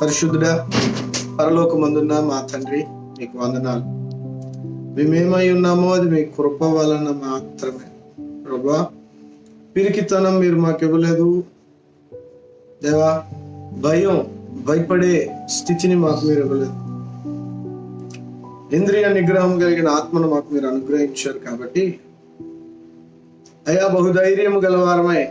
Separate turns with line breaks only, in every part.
పరిశుద్ధుడా, పరలోకమందున్న మా తండ్రి, మీకు వందనాలు. మేమేమై ఉన్నామో అది మీ కృప వలన మాత్రమే. ప్రభువా, పిరికితనం మీరు మాకు ఇవ్వలేదు దేవా. భయపడే స్థితిని మాకు మీరు ఇవ్వలేదు. ఇంద్రియ నిగ్రహం కలిగిన ఆత్మను మాకు మీరు అనుగ్రహించారు. కాబట్టి అయా, బహుధైర్యము గలవారమై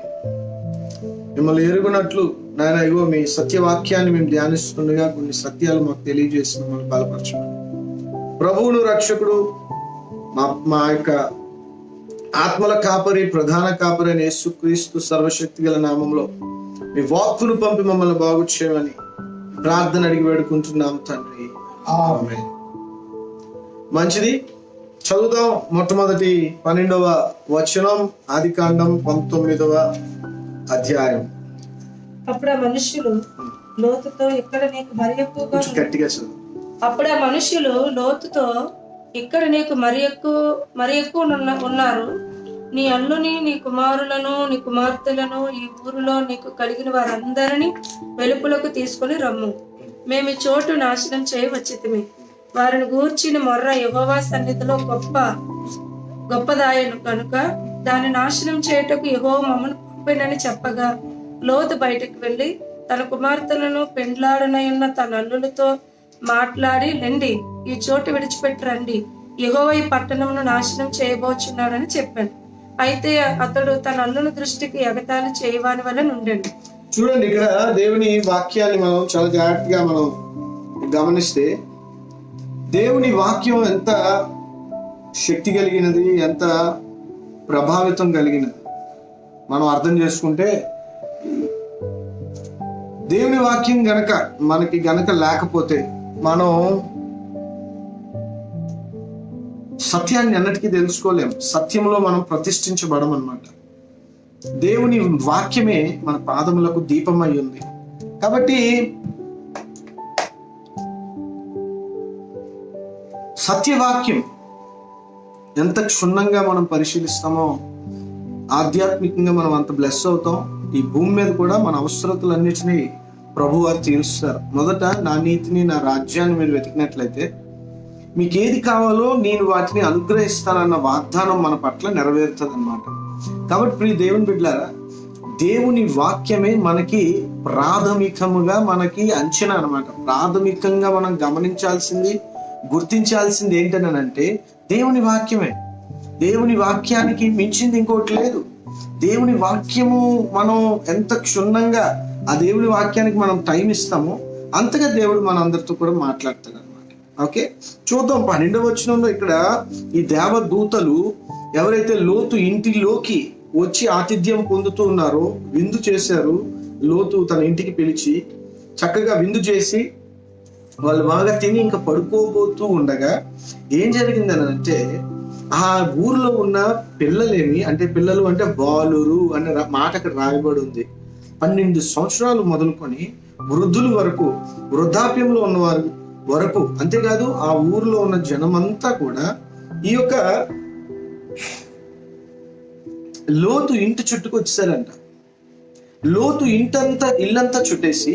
మిమ్మల్ని ఎరుగునట్లు నాయన, ఇగో మీ సత్యవాక్యాన్ని మేము ధ్యానిస్తుండగా కొన్ని సత్యాలు మాకు తెలియజేసి మిమ్మల్ని బలపరచండి. ప్రభువును రక్షకుడు, మా యొక్క ఆత్మల కాపరి, ప్రధాన కాపరి అయిన యేసుక్రీస్తు సర్వశక్తి గల నామంలో మీ వాక్కును పంపి మమ్మల్ని బాగు చేయమని ప్రార్థన అడిగి వేడుకుంటున్నాం తండ్రి. ఆమేన్. మంచిది, చదువుదాం. మొట్టమొదటి 12వ వచనం, ఆదికాండం 19వ అధ్యాయం.
అప్పుడు ఆ మనుషులు లోతుతో, ఇక్కడ నీకు మరి ఎక్కువగా
గట్టిగా చదువు.
అప్పుడు ఆ మనుషులు లోతుతో, ఇక్కడ నీకు మరి ఎక్కువ ఉన్నారు. నీ అల్లుని, నీ కుమారులను, నీ కుమార్తెలను, ఈ ఊరిలో నీకు కలిగిన వారందరినీ వెలుపులకు తీసుకొని రమ్ము. మేము ఈ చోటు నాశనం చేయవచ్చితిమి. వారిని గూర్చిన మొర్ర యెహోవా సన్నిధిలో గొప్పదాయను కనుక దాన్ని నాశనం చేయుటకు యెహోవా మమ్మను పంపినని చెప్పగా, లోతు బయటకు వెళ్ళి తన కుమార్తెలను పెండ్లాడనయున్న తన అల్లులతో మాట్లాడి, రండి, ఈ చోటు విడిచిపెట్టి రండి, యెహోవా ఈ పట్టణమును నాశనం చేయబోచున్నాడని చెప్పాను. అయితే అతడు తన అల్లుల దృష్టికి ఎగతాళి చేయవాని వల్ల నుండాడు.
చూడండి, ఇక్కడ దేవుని వాక్యాన్ని మనం చాలా జాగ్రత్తగా మనం గమనిస్తే, దేవుని వాక్యం ఎంత శక్తి కలిగినది, ఎంత ప్రభావితం కలిగినది మనం అర్థం చేసుకుంటే, దేవుని వాక్యం మనకి గనక లేకపోతే మనం సత్యాన్ని అన్నిటికీ తెలుసుకోలేం. సత్యంలో మనం ప్రతిష్ఠించబడం అన్నమాట. దేవుని వాక్యమే మన పాదములకు దీపమై ఉంది. కాబట్టి సత్యవాక్యం ఎంత క్షుణ్ణంగా మనం పరిశీలిస్తామో ఆధ్యాత్మికంగా మనం అంత బ్లెస్ అవుతాం. ఈ భూమి మీద కూడా మన అవసరతలన్నిటినీ ప్రభువారు తీరుస్తారు. మొదట నా నీతిని, నా రాజ్యాన్ని మీరు వెతికినట్లయితే మీకు ఏది కావాలో నేను వాటిని అనుగ్రహిస్తానన్న వాగ్దానం మన పట్ల నెరవేరుతుంది అన్నమాట. కాబట్టి ప్రియ దేవుని బిడ్డలారా, దేవుని వాక్యమే మనకి ప్రాథమికముగా మనకి అంచనా అన్నమాట. ప్రాథమికంగా మనం గమనించాల్సింది, గుర్తించాల్సింది ఏంటనంటే దేవుని వాక్యమే. దేవుని వాక్యానికి మించింది ఇంకోటి లేదు. దేవుని వాక్యము మనం ఎంత క్షుణ్ణంగా ఆ దేవుని వాక్యానికి మనం టైం ఇస్తామో అంతగా దేవుడు మన అందరితో కూడా మాట్లాడతాడు అనమాట. ఓకే, చూద్దాం. 12వ వచనంలో ఇక్కడ ఈ దేవదూతలు ఎవరైతే లోతు ఇంటిలోకి వచ్చి ఆతిథ్యం పొందుతూ ఉన్నారో, విందు చేశారు. లోతు తన ఇంటికి పిలిచి చక్కగా విందు చేసి వాళ్ళు బాగా తిని ఇంకా పడుకోబోతూ ఉండగా ఏం జరిగిందని అంటే, ఆ ఊర్లో ఉన్న పిల్లలేమి అంటే, పిల్లలు అంటే బాలురు అనే మాట అక్కడ రాయబడి ఉంది. 12 సంవత్సరాలు మొదలుకొని వృద్ధుల వరకు, వృద్ధాప్యంలో ఉన్నవారు వరకు, అంతేకాదు ఆ ఊర్లో ఉన్న జనమంతా కూడా ఈ యొక్క లోతు ఇంటి చుట్టుకు వచ్చేసారంట. లోతు ఇల్లంతా చుట్టేసి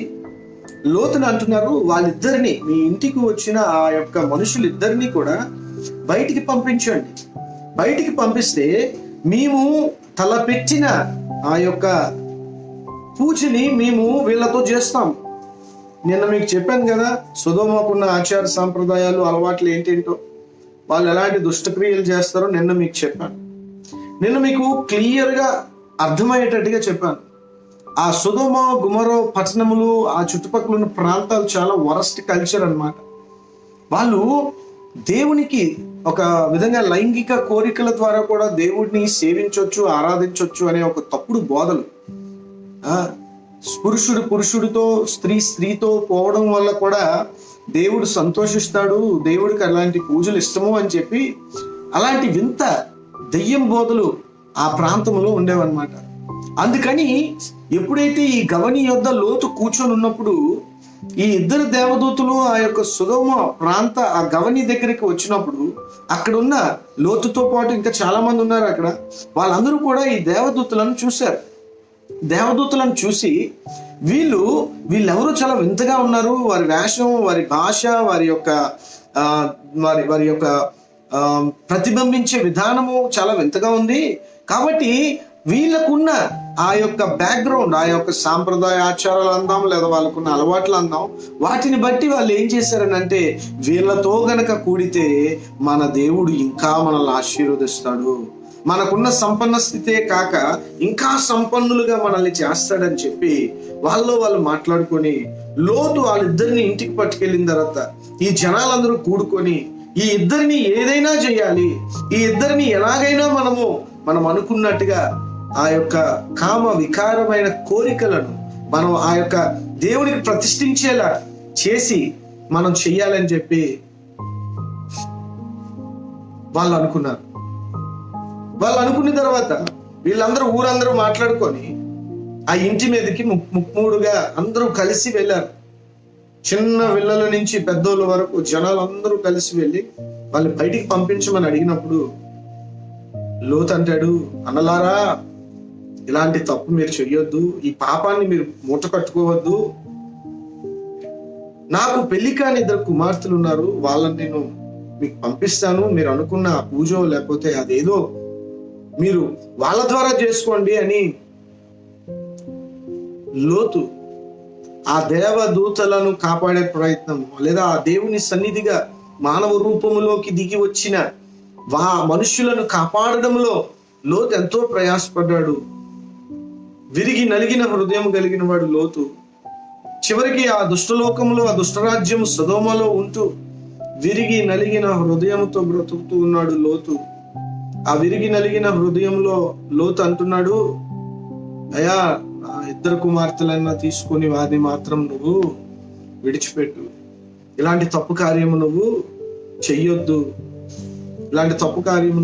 లోతుని అంటున్నారు, వాళ్ళిద్దరిని, మీ ఇంటికి వచ్చిన ఆ యొక్క మనుషులిద్దరిని కూడా బయటికి పంపించండి. బయటికి పంపిస్తే మేము తలపెట్టిన ఆ యొక్క పూజని మేము వీళ్ళతో చేస్తాం. నిన్న మీకు చెప్పాను కదా, సొదొమకున్న ఆచార సాంప్రదాయాలు, అలవాట్లు ఏంటేంటో, వాళ్ళు ఎలాంటి దుష్టక్రియలు చేస్తారో నిన్న మీకు చెప్పాను. నిన్న మీకు క్లియర్గా అర్థమయ్యేటట్టుగా చెప్పాను. ఆ సొదొమ గుమరో పట్టణములు, ఆ చుట్టుపక్కల ఉన్న ప్రాంతాలు చాలా వరస్ట్ కల్చర్ అన్నమాట. వాళ్ళు దేవునికి ఒక విధంగా లైంగిక కోరికల ద్వారా కూడా దేవుడిని సేవించవచ్చు, ఆరాధించవచ్చు అనే ఒక తప్పుడు బోధలు. పురుషుడితో, స్త్రీతో పోవడం వల్ల కూడా దేవుడు సంతోషిస్తాడు, దేవుడికి అలాంటి పూజలు ఇష్టము అని చెప్పి అలాంటి వింత దెయ్యం బోధలు ఆ ప్రాంతంలో ఉండేవన్నమాట. అందుకని ఎప్పుడైతే ఈ గవని యొద్ద లోతు కూర్చొని ఉన్నప్పుడు ఈ ఇద్దరు దేవదూతలు ఆ యొక్క సొదొమ ప్రాంత ఆ గవని దగ్గరికి వచ్చినప్పుడు అక్కడ ఉన్న లోతుతో పాటు ఇంకా చాలా మంది ఉన్నారు అక్కడ, వాళ్ళందరూ కూడా ఈ దేవదూతలను చూశారు. దేవదూతలను చూసి వీళ్ళెవరూ చాలా వింతగా ఉన్నారు, వారి వేషం, వారి భాష, వారి యొక్క ప్రతిబింబించే విధానము చాలా వింతగా ఉంది. కాబట్టి వీళ్ళకున్న ఆ యొక్క బ్యాక్గ్రౌండ్, ఆ యొక్క సాంప్రదాయ ఆచారాలు అందాం, లేదా వాళ్ళకున్న అలవాట్లు అందాం, వాటిని బట్టి వాళ్ళు ఏం చేశారనంటే, వీళ్ళతో గనక కూడితే మన దేవుడు ఇంకా మనల్ని ఆశీర్వదిస్తాడు, మనకున్న సంపన్న స్థితే కాక ఇంకా సంపన్నులుగా మనల్ని చేస్తాడని చెప్పి వాళ్ళు మాట్లాడుకొని, లోతు వాళ్ళిద్దరిని ఇంటికి పట్టుకెళ్ళిన తర్వాత ఈ జనాలందరూ కూడుకొని ఈ ఇద్దరిని ఏదైనా చేయాలి, ఈ ఇద్దరిని ఎలాగైనా మనం అనుకున్నట్టుగా ఆ యొక్క కామ వికారమైన కోరికలను మనం ఆ యొక్క దేవునికి ప్రతిష్ఠించేలా చేసి మనం చెయ్యాలని చెప్పి వాళ్ళు అనుకున్నారు. వాళ్ళు అనుకున్న తర్వాత ఊరందరూ మాట్లాడుకొని ఆ ఇంటి మీదకి ముక్కుమూడుగా అందరూ కలిసి వెళ్ళారు. చిన్న పిల్లల నుంచి పెద్దోళ్ళ వరకు జనాలందరూ కలిసి వెళ్ళి వాళ్ళని బయటికి పంపించమని అడిగినప్పుడు లోతు అంటాడు, అన్నలారా, ఇలాంటి తప్పు మీరు చెయ్యొద్దు, ఈ పాపాన్ని మీరు మూట కట్టుకోవద్దు. నాకు పెళ్లి కాని 2 కుమార్తెలు ఉన్నారు, వాళ్ళని నేను మీకు పంపిస్తాను, మీరు అనుకున్న పూజో లేకపోతే అదేదో మీరు వాళ్ళ ద్వారా చేసుకోండి అని లోతు ఆ దేవదూతలను కాపాడే ప్రయత్నం, లేదా ఆ దేవుని సన్నిధిగా మానవ రూపములోకి దిగి వచ్చిన మనుష్యులను కాపాడడంలో లోతు ఎంతో ప్రయాసపడ్డాడు. విరిగి నలిగిన హృదయం కలిగిన వాడు లోతు. చివరికి ఆ దుష్టలోకంలో, ఆ దుష్టరాజ్యం సొదొమలో ఉంటూ విరిగి నలిగిన హృదయంతో బ్రతుకుతూ ఉన్నాడు లోతు. ఆ విరిగి నలిగిన హృదయంలో లోతు అంటున్నాడు, అయ్యా, 2 కుమార్తెలన్నా తీసుకొని వారిని మాత్రం నువ్వు విడిచిపెట్టు, ఇలాంటి తప్పు కార్యము నువ్వు చెయ్యొద్దు, ఇలాంటి తప్పు కార్యము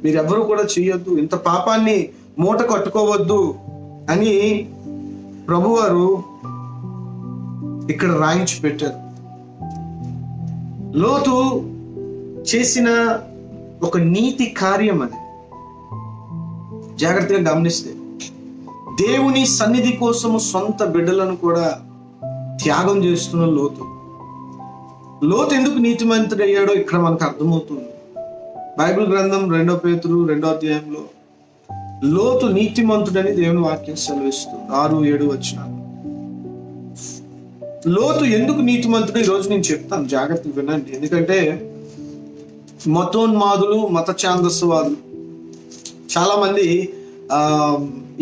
మీరెవ్వరూ కూడా చెయ్యొద్దు, ఇంత పాపాన్ని మూట కట్టుకోవద్దు అని ప్రభువారు ఇక్కడ రాయించి పెట్టారు. లోతు చేసిన ఒక నీతి కార్యం అది. జాగ్రత్తగా గమనిస్తే దేవుని సన్నిధి కోసము సొంత బిడ్డలను కూడా త్యాగం చేస్తున్న లోతు ఎందుకు నీతిమంతుడు అయ్యాడో ఇక్కడ మనకు అర్థమవుతుంది. బైబిల్ గ్రంథం 2 పేతురు 2వ అధ్యాయంలో లోతు నీతిమంతుడని దేవుని వాక్యం సెలవిస్తుంది. 6-7 వచనాలు. లోతు ఎందుకు నీతిమంతుడు ఈరోజు నేను చెప్తాను, జాగ్రత్తగా వినండి. ఎందుకంటే మతోన్మాదులు, మత ఛాందస్వాదులు చాలా మంది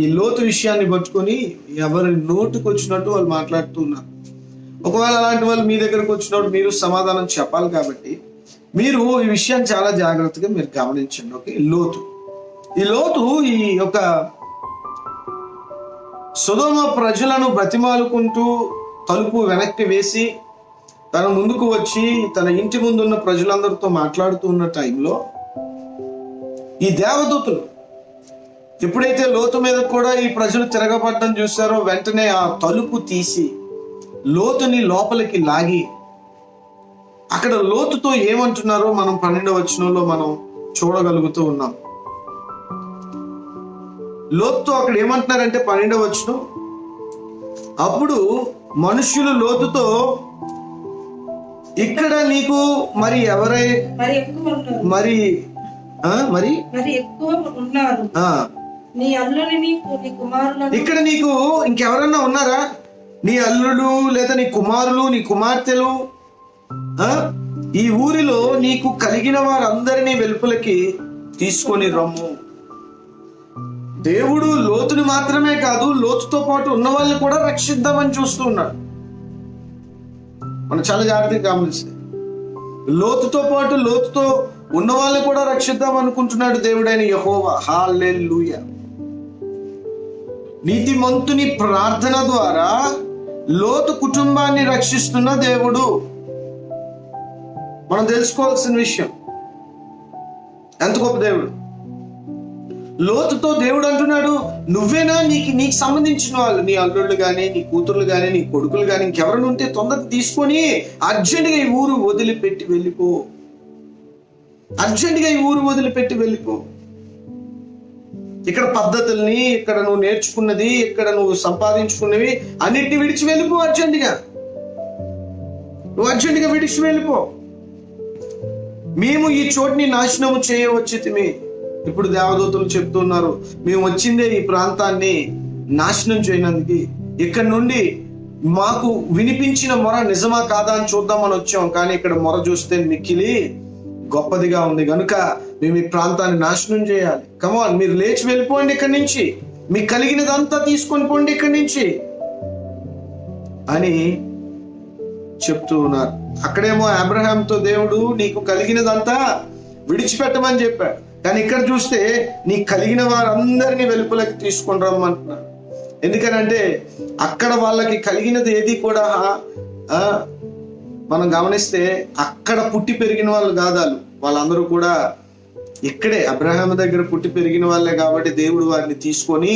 ఈ లోతు విషయాన్ని పట్టుకొని ఎవరి నోటుకు వచ్చినట్టు వాళ్ళు మాట్లాడుతూ ఉన్నారు. ఒకవేళ అలాంటి వాళ్ళు మీ దగ్గరకు వచ్చినప్పుడు మీరు సమాధానం చెప్పాలి. కాబట్టి మీరు ఈ విషయాన్ని చాలా జాగ్రత్తగా మీరు గమనించండి. ఓకే, ఈ లోతు ఈ యొక్క సొదొమ ప్రజలను బ్రతిమాలుకుంటూ తలుపు వెనక్కి వేసి తన ముందుకు వచ్చి తన ఇంటి ముందున్న ప్రజలందరితో మాట్లాడుతూ ఉన్న టైంలో ఈ దేవదూతలు ఎప్పుడైతే లోతు మీద కూడా ఈ ప్రజలు తిరగబడ్డం చూస్తారో, వెంటనే ఆ తలుపు తీసి లోతుని లోపలికి లాగి అక్కడ లోతుతో ఏమంటున్నారో మనం 12వ వచనంలో మనం చూడగలుగుతూ ఉన్నాం. లోతుతో అక్కడ ఏమంటున్నారంటే 12వ వచనం, అప్పుడు మనుష్యులు లోతుతో, ఇక్కడ నీకు మరి ఎవరై మరి
ఎక్కువ ఉన్నారు, నీ అల్లుని నీ కుమారులను,
ఇక్కడ నీకు ఇంకెవరన్నా ఉన్నారా, నీ అల్లుడు లేదా నీ కుమారులు, నీ కుమార్తెలు, ఈ ఊరిలో నీకు కలిగిన వారందరినీ వెలుపలకి తీసుకొని రమ్ము. దేవుడు లోతుని మాత్రమే కాదు, లోతుతో పాటు ఉన్న వాళ్ళని కూడా రక్షిద్దామని చూస్తూ ఉన్నాడు. మనం చాలా జాగ్రత్తగా గమనిస్తే లోతుతో పాటు లోతుతో ఉన్న వాళ్ళని కూడా రక్షిద్దాం అనుకుంటున్నాడు దేవుడైన యెహోవా. హల్లెలూయా. నీతిమంతుని ప్రార్థన ద్వారా లోతు కుటుంబాన్ని రక్షిస్తున్న దేవుడు. మనం తెలుసుకోవాల్సిన విషయం, ఎంత గొప్ప దేవుడు. లోతుతో దేవుడు అంటున్నాడు, నువ్వేనా నీకు సంబంధించిన వాళ్ళు, నీ అల్లుళ్ళు కానీ, నీ కూతుర్లు కానీ, నీ కొడుకులు కానీ, ఇంకెవరైనా ఉంటే తొందరగా తీసుకొని అర్జెంటుగా ఈ ఊరు వదిలిపెట్టి వెళ్ళిపో, అర్జెంటుగా ఈ ఊరు వదిలిపెట్టి వెళ్ళిపో. ఇక్కడ పద్ధతుల్ని, ఇక్కడ నువ్వు నేర్చుకున్నది, ఇక్కడ నువ్వు సంపాదించుకున్నవి అన్నిటిని విడిచి వెళ్ళిపో. నువ్వు అర్జెంటుగా విడిచి వెళ్ళిపో. మేము ఈ చోటుని నాశనము చేయవచ్చితిమి. ఇప్పుడు దేవదూతలు చెప్తున్నారు, మేము వచ్చిందే ఈ ప్రాంతాన్ని నాశనం చేయనందుకు. ఇక్కడ నుండి మాకు వినిపించిన మొర నిజమా కాదా అని చూద్దామని వచ్చాం, కానీ ఇక్కడ మొర చూస్తే మిక్కిలి గొప్పదిగా ఉంది కనుక మేము ఈ ప్రాంతాన్ని నాశనం చేయాలి. కమాన్, మీరు లేచి వెళ్ళిపోండి ఇక్కడి నుంచి, మీకు కలిగినదంతా తీసుకొని పోండి ఇక్కడి నుంచి అని చెప్తూ ఉన్నారు. అక్కడేమో అబ్రహాంతో దేవుడు నీకు కలిగినదంతా విడిచిపెట్టమని చెప్పాడు, కానీ ఇక్కడ చూస్తే నీకు కలిగిన వారందరినీ వెలుపలకి తీసుకొని రమ్మంటున్నాడు. ఎందుకనంటే అక్కడ వాళ్ళకి కలిగినది ఏది కూడా మనం గమనిస్తే అక్కడ పుట్టి పెరిగిన వాళ్ళు కాదాలు, వాళ్ళందరూ కూడా ఇక్కడే అబ్రహాం దగ్గర పుట్టి పెరిగిన వాళ్ళే. కాబట్టి దేవుడు వారిని తీసుకొని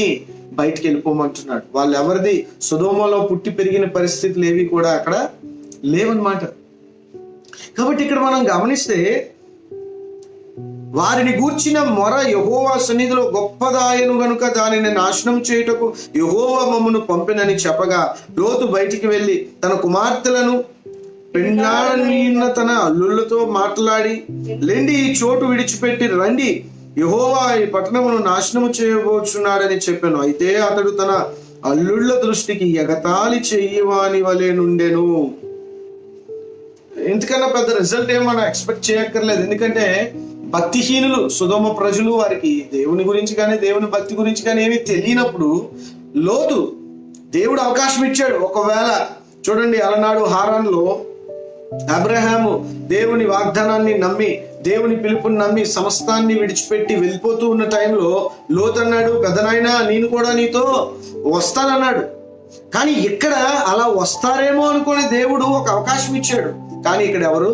బయటికి వెళ్ళిపోమంటున్నాడు. వాళ్ళు ఎవరిది సొదొమలో పుట్టి పెరిగిన పరిస్థితులు ఏవి కూడా అక్కడ లేవన్నమాట. కాబట్టి ఇక్కడ మనం గమనిస్తే వారిని గూర్చిన మొర యెహోవా సన్నిధిలో గొప్పదాయను గనుక దానిని నాశనం చేయుటకు యెహోవా మమ్మను పంపినని చెప్పగా లోతు బయటికి వెళ్ళి తన కుమార్తెలను పెండ్లాడనియున్న తన అల్లుళ్ళతో మాట్లాడి, లెండి ఈ చోటు విడిచిపెట్టి రండి, యెహోవా ఈ పట్టణమును నాశనము చేయబోచున్నాడని చెప్పాను. అయితే అతడు తన అల్లుళ్ళ దృష్టికి ఎగతాళి చెయ్యవాని వలె నుండెను. ఎందుకన్నా పెద్ద రిజల్ట్ ఏమన్నా ఎక్స్పెక్ట్ చేయక్కర్లేదు. ఎందుకంటే భక్తిహీనులు సొదొమ ప్రజలు, వారికి దేవుని గురించి కానీ దేవుని భక్తి గురించి కానీ ఏమీ తెలియనప్పుడు లోతు దేవుడు అవకాశం ఇచ్చాడు. ఒకవేళ చూడండి, అలనాడు హారాన్లో అబ్రహాము దేవుని వాగ్దానాన్ని నమ్మి, దేవుని పిలుపుని నమ్మి సమస్తాన్ని విడిచిపెట్టి వెళ్ళిపోతూ ఉన్న టైంలో లోతు అన్నాడు, పెద్దనాయనా నేను కూడా నీతో వస్తానన్నాడు. కానీ ఇక్కడ అలా వస్తారేమో అనుకొని దేవుడు ఒక అవకాశం ఇచ్చాడు, కానీ ఇక్కడ ఎవరు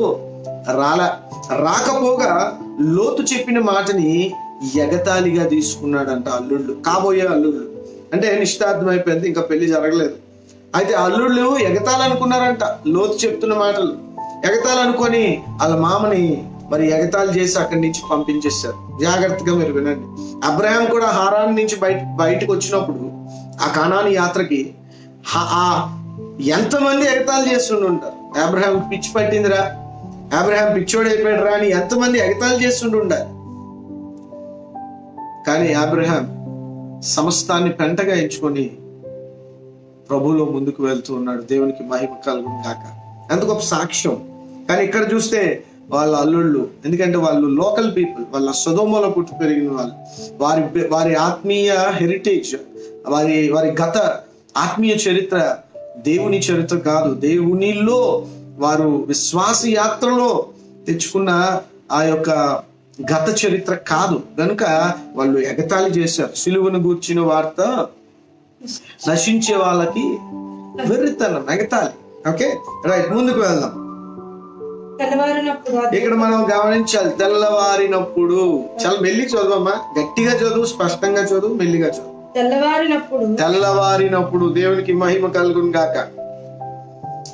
రాకపోగా లోతు చెప్పిన మాటని ఎగతాళిగా తీసుకున్నాడంట అల్లుళ్ళు, కాబోయే అల్లుళ్ళు. అంటే నిశ్చితార్థం అయిపోయింది, ఇంకా పెళ్లి జరగలేదు. అయితే అల్లుళ్ళు ఎగతాలనుకున్నారంట లోతు చెప్తున్న మాటలు. ఎగతాలనుకొని వాళ్ళ మామని మరి ఎగతాళి చేసి అక్కడి నుంచి పంపించేశారు. జాగ్రత్తగా మీరు వినండి. అబ్రహాం కూడా హారాన్ నుంచి బయటకు వచ్చినప్పుడు ఆ కానాను యాత్రకి ఎంతమంది ఎగతాళి చేస్తుండి ఉంటారు. అబ్రహాం పిచ్చి పట్టిందిరా, అబ్రహాం పిచ్చోడు అయిపోయాడు రా అని ఎంతమంది ఎగతాళి చేస్తుండి ఉండాలి. కానీ అబ్రహాం సమస్తాన్ని పెంటగా ఎంచుకొని ప్రభువులో ముందుకు వెళ్తూ ఉన్నాడు. దేవునికి మహిమ కలుగును గాక. ఎంత గొప్ప సాక్ష్యం. కానీ ఇక్కడ చూస్తే వాళ్ళ అల్లుళ్ళు, ఎందుకంటే వాళ్ళు లోకల్ పీపుల్, వాళ్ళ సొదొమలో పుట్టి పెరిగిన వాళ్ళు, వారి ఆత్మీయ హెరిటేజ్, వారి గత ఆత్మీయ చరిత్ర దేవుని చరిత్ర కాదు. దేవునిలో వారు విశ్వాస యాత్రలో తెచ్చుకున్న ఆ యొక్క గత చరిత్ర కాదు. కనుక వాళ్ళు ఎగతాళి చేశారు. సిలువను గూర్చిన వార్త నశించే వాళ్ళకి వెర్రితనం, ఎగతాళి. ఓకే రైట్, ముందుకు వెళ్దాం. ఇక్కడ మనం గమనించాలి, తెల్లవారినప్పుడు. చాలా మెల్లి చదువమ్మా, గట్టిగా చదువు, స్పష్టంగా చదువు, మెల్లిగా చదువు. తెల్లవారినప్పుడు దేవునికి మహిమ కలుగును గాక.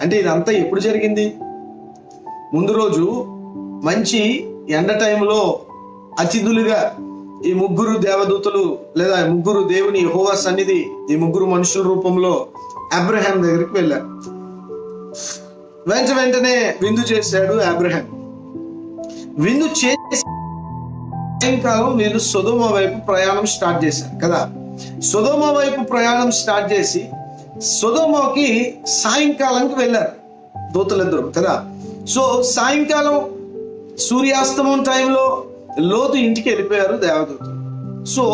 అంటే ఇదంతా ఎప్పుడు జరిగింది? ముందు రోజు మంచి ఎండ టైంలో అతిథులుగా ఈ ముగ్గురు దేవదూతలు లేదా ముగ్గురు దేవుని యెహోవా సన్నిధి, ఈ ముగ్గురు మనుషుల రూపంలో అబ్రహాం దగ్గరికి వెళ్ళారు. వెంటనే విందు చేశాడు అబ్రహాం. విందు చేసి సాయంకాలం వీళ్ళు సొదొమ వైపు ప్రయాణం స్టార్ట్ చేశారు కదా. సొదొమ వైపు ప్రయాణం స్టార్ట్ చేసి సొదొమకి సాయంకాలంకి వెళ్ళారు దూతలిద్దరు కదా. సో సాయంకాలం సూర్యాస్తమం టైంలో లోతు ఇంటికి వెళ్ళిపోయారు దేవదూతలు. సో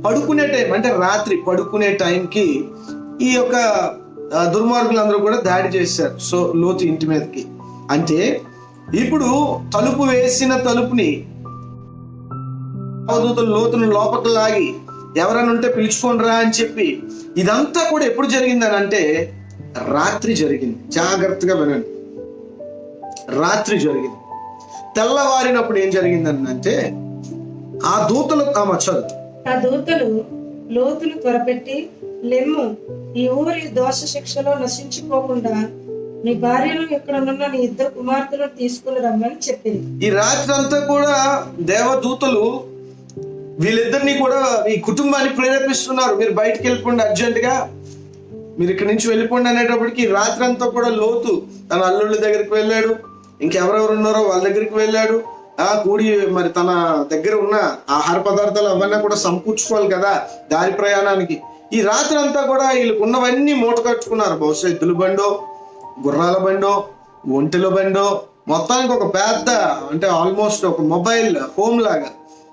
పడుకునే టైం, అంటే రాత్రి పడుకునే టైంకి ఈ యొక్క దుర్మార్గులందరూ కూడా దాడి చేశారు సో లోతు ఇంటి మీదకి. అంటే ఇప్పుడు తలుపు వేసిన తలుపుని దేవదూతలు లోతును లోపలికి లాగి ఎవరైనా ఉంటే పిలుచుకొని రా అని చెప్పి, ఇదంతా కూడా ఎప్పుడు జరిగిందని అంటే రాత్రి జరిగింది. జాగ్రత్తగా వినండి, రాత్రి జరిగింది. తెల్లవారినప్పుడు ఏం జరిగిందని అంటే ఆ దూతలు
లోతును త్వరపెట్టి, లెమ్ము, ఈ ఊరి దోష శిక్షలో నశించుకోకుండా నీ భార్యను ఎక్కడనున్న నీ ఇద్దరు కుమార్తెలను తీసుకుని రమ్మని చెప్పింది.
ఈ రాత్రి అంతా కూడా దేవదూతలు వీళ్ళిద్దరిని కూడా ఈ కుటుంబాన్ని ప్రేరేపిస్తున్నారు, మీరు బయటికి వెళ్ళిపోండి అర్జెంటుగా, మీరు ఇక్కడి నుంచి వెళ్ళిపోండి అనేటప్పటికి రాత్రి అంతా కూడా లోతు తన అల్లుళ్ళ దగ్గరికి వెళ్ళాడు, ఇంకెవరెవరు ఉన్నారో వాళ్ళ దగ్గరికి వెళ్ళాడు. కూడి మరి తన దగ్గర ఉన్న ఆహార పదార్థాలు అవన్నీ కూడా సమకూర్చుకోవాలి కదా దారి ప్రయాణానికి. ఈ రాత్రి అంతా కూడా వీళ్ళకు ఉన్నవన్నీ మూట కట్టుకున్నారు. బహుశా ఎద్దుల బండో, గుర్రాల బండో, ఒంటెల బండో, మొత్తానికి ఒక పెద్ద, అంటే ఆల్మోస్ట్ ఒక మొబైల్ హోమ్ లాగా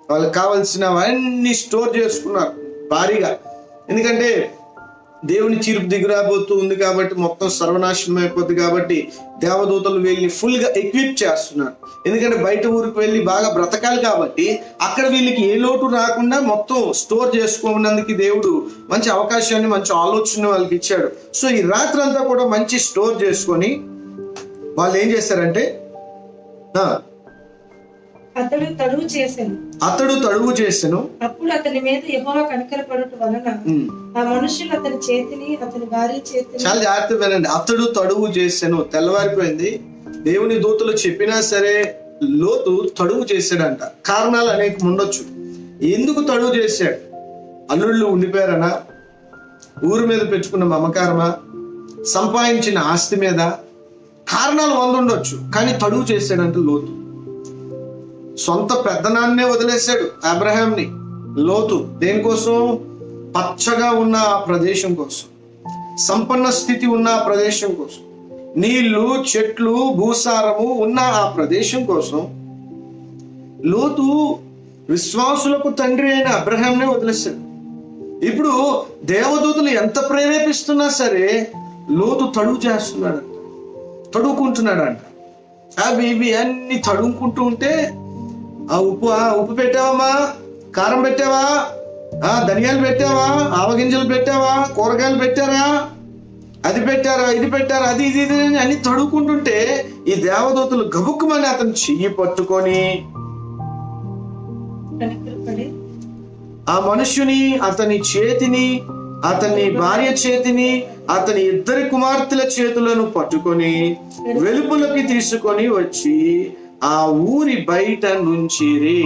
వాళ్ళకి కావాల్సినవన్నీ స్టోర్ చేసుకున్నారు భారీగా. ఎందుకంటే దేవుని తీర్పు దిగురాబోతూ ఉంది కాబట్టి, మొత్తం సర్వనాశనం అయిపోతుంది కాబట్టి దేవదూతలు వీళ్ళని ఫుల్ గా ఎక్విప్ చేస్తున్నారు. ఎందుకంటే బయట ఊరికి వెళ్ళి బాగా బ్రతకాలి కాబట్టి అక్కడ వీళ్ళకి ఏ లోటు రాకుండా మొత్తం స్టోర్ చేసుకోవడానికి దేవుడు మంచి అవకాశాన్ని, మంచి ఆలోచన వాళ్ళకి ఇచ్చాడు. సో ఈ రాత్రి అంతా కూడా మంచి స్టోర్ చేసుకొని వాళ్ళు ఏం చేశారంటే,
అతడు తడువు చేసెను. అప్పుడు అతని మీద యెహోవా కనికరపడుట వలన ఆ మనుషులు అతని చేతిని అతని భార్య చేతిని. చాలా
జాగ్రత్త వినండి. అతడు తడువు చేసెను, తెల్లవారిపోయింది. దేవుని దూతలు చెప్పినా సరే లోతు తడువు చేశాడంట. కారణాలు అనేకం ఉండొచ్చు. ఎందుకు తడువు చేశాడు? అల్లుళ్ళు ఉండిపోయారనా, ఊరి మీద పెట్టుకున్న మమకారమా, సంపాదించిన ఆస్తి మీద? కారణాలు 100 ఉండొచ్చు, కానీ తడువు చేశాడంట లోతు. సొంత పెద్దనాన్నే వదిలేశాడు అబ్రహాంని లోతు. దేనికోసం? పచ్చగా ఉన్న ఆ ప్రదేశం కోసం, సంపన్న స్థితి ఉన్న ఆ ప్రదేశం కోసం, నీళ్లు, చెట్లు, భూసారము ఉన్న ఆ ప్రదేశం కోసం లోతు విశ్వాసులకు తండ్రి అయిన అబ్రహాంనే వదిలేశాడు. ఇప్పుడు దేవదూతలు ఎంత ప్రేరేపిస్తున్నా సరే లోతు తడువు చేస్తున్నాడంట, తడువుకుంటున్నాడంట. అవి ఇవి అన్ని తడుముకుంటూ ఉంటే, ఉప్పు పెట్టావమ్మా, కారం పెట్టావా, ధనియాలు పెట్టావా, ఆవగింజలు పెట్టావా, కూరగాయలు పెట్టారా, అది పెట్టారా, ఇది పెట్టారా, అది ఇది ఇది అన్ని తడువుకుంటుంటే ఈ దేవదూతలు గబుక్కుమని అతను చెయ్యి పట్టుకొని ఆ మనుష్యుని, అతని చేతిని, అతని భార్య చేతిని, అతని 2 కుమార్తెల చేతులను పట్టుకొని వెలుపులకి తీసుకొని వచ్చి ఆ ఊరి బయట నుంచిరి.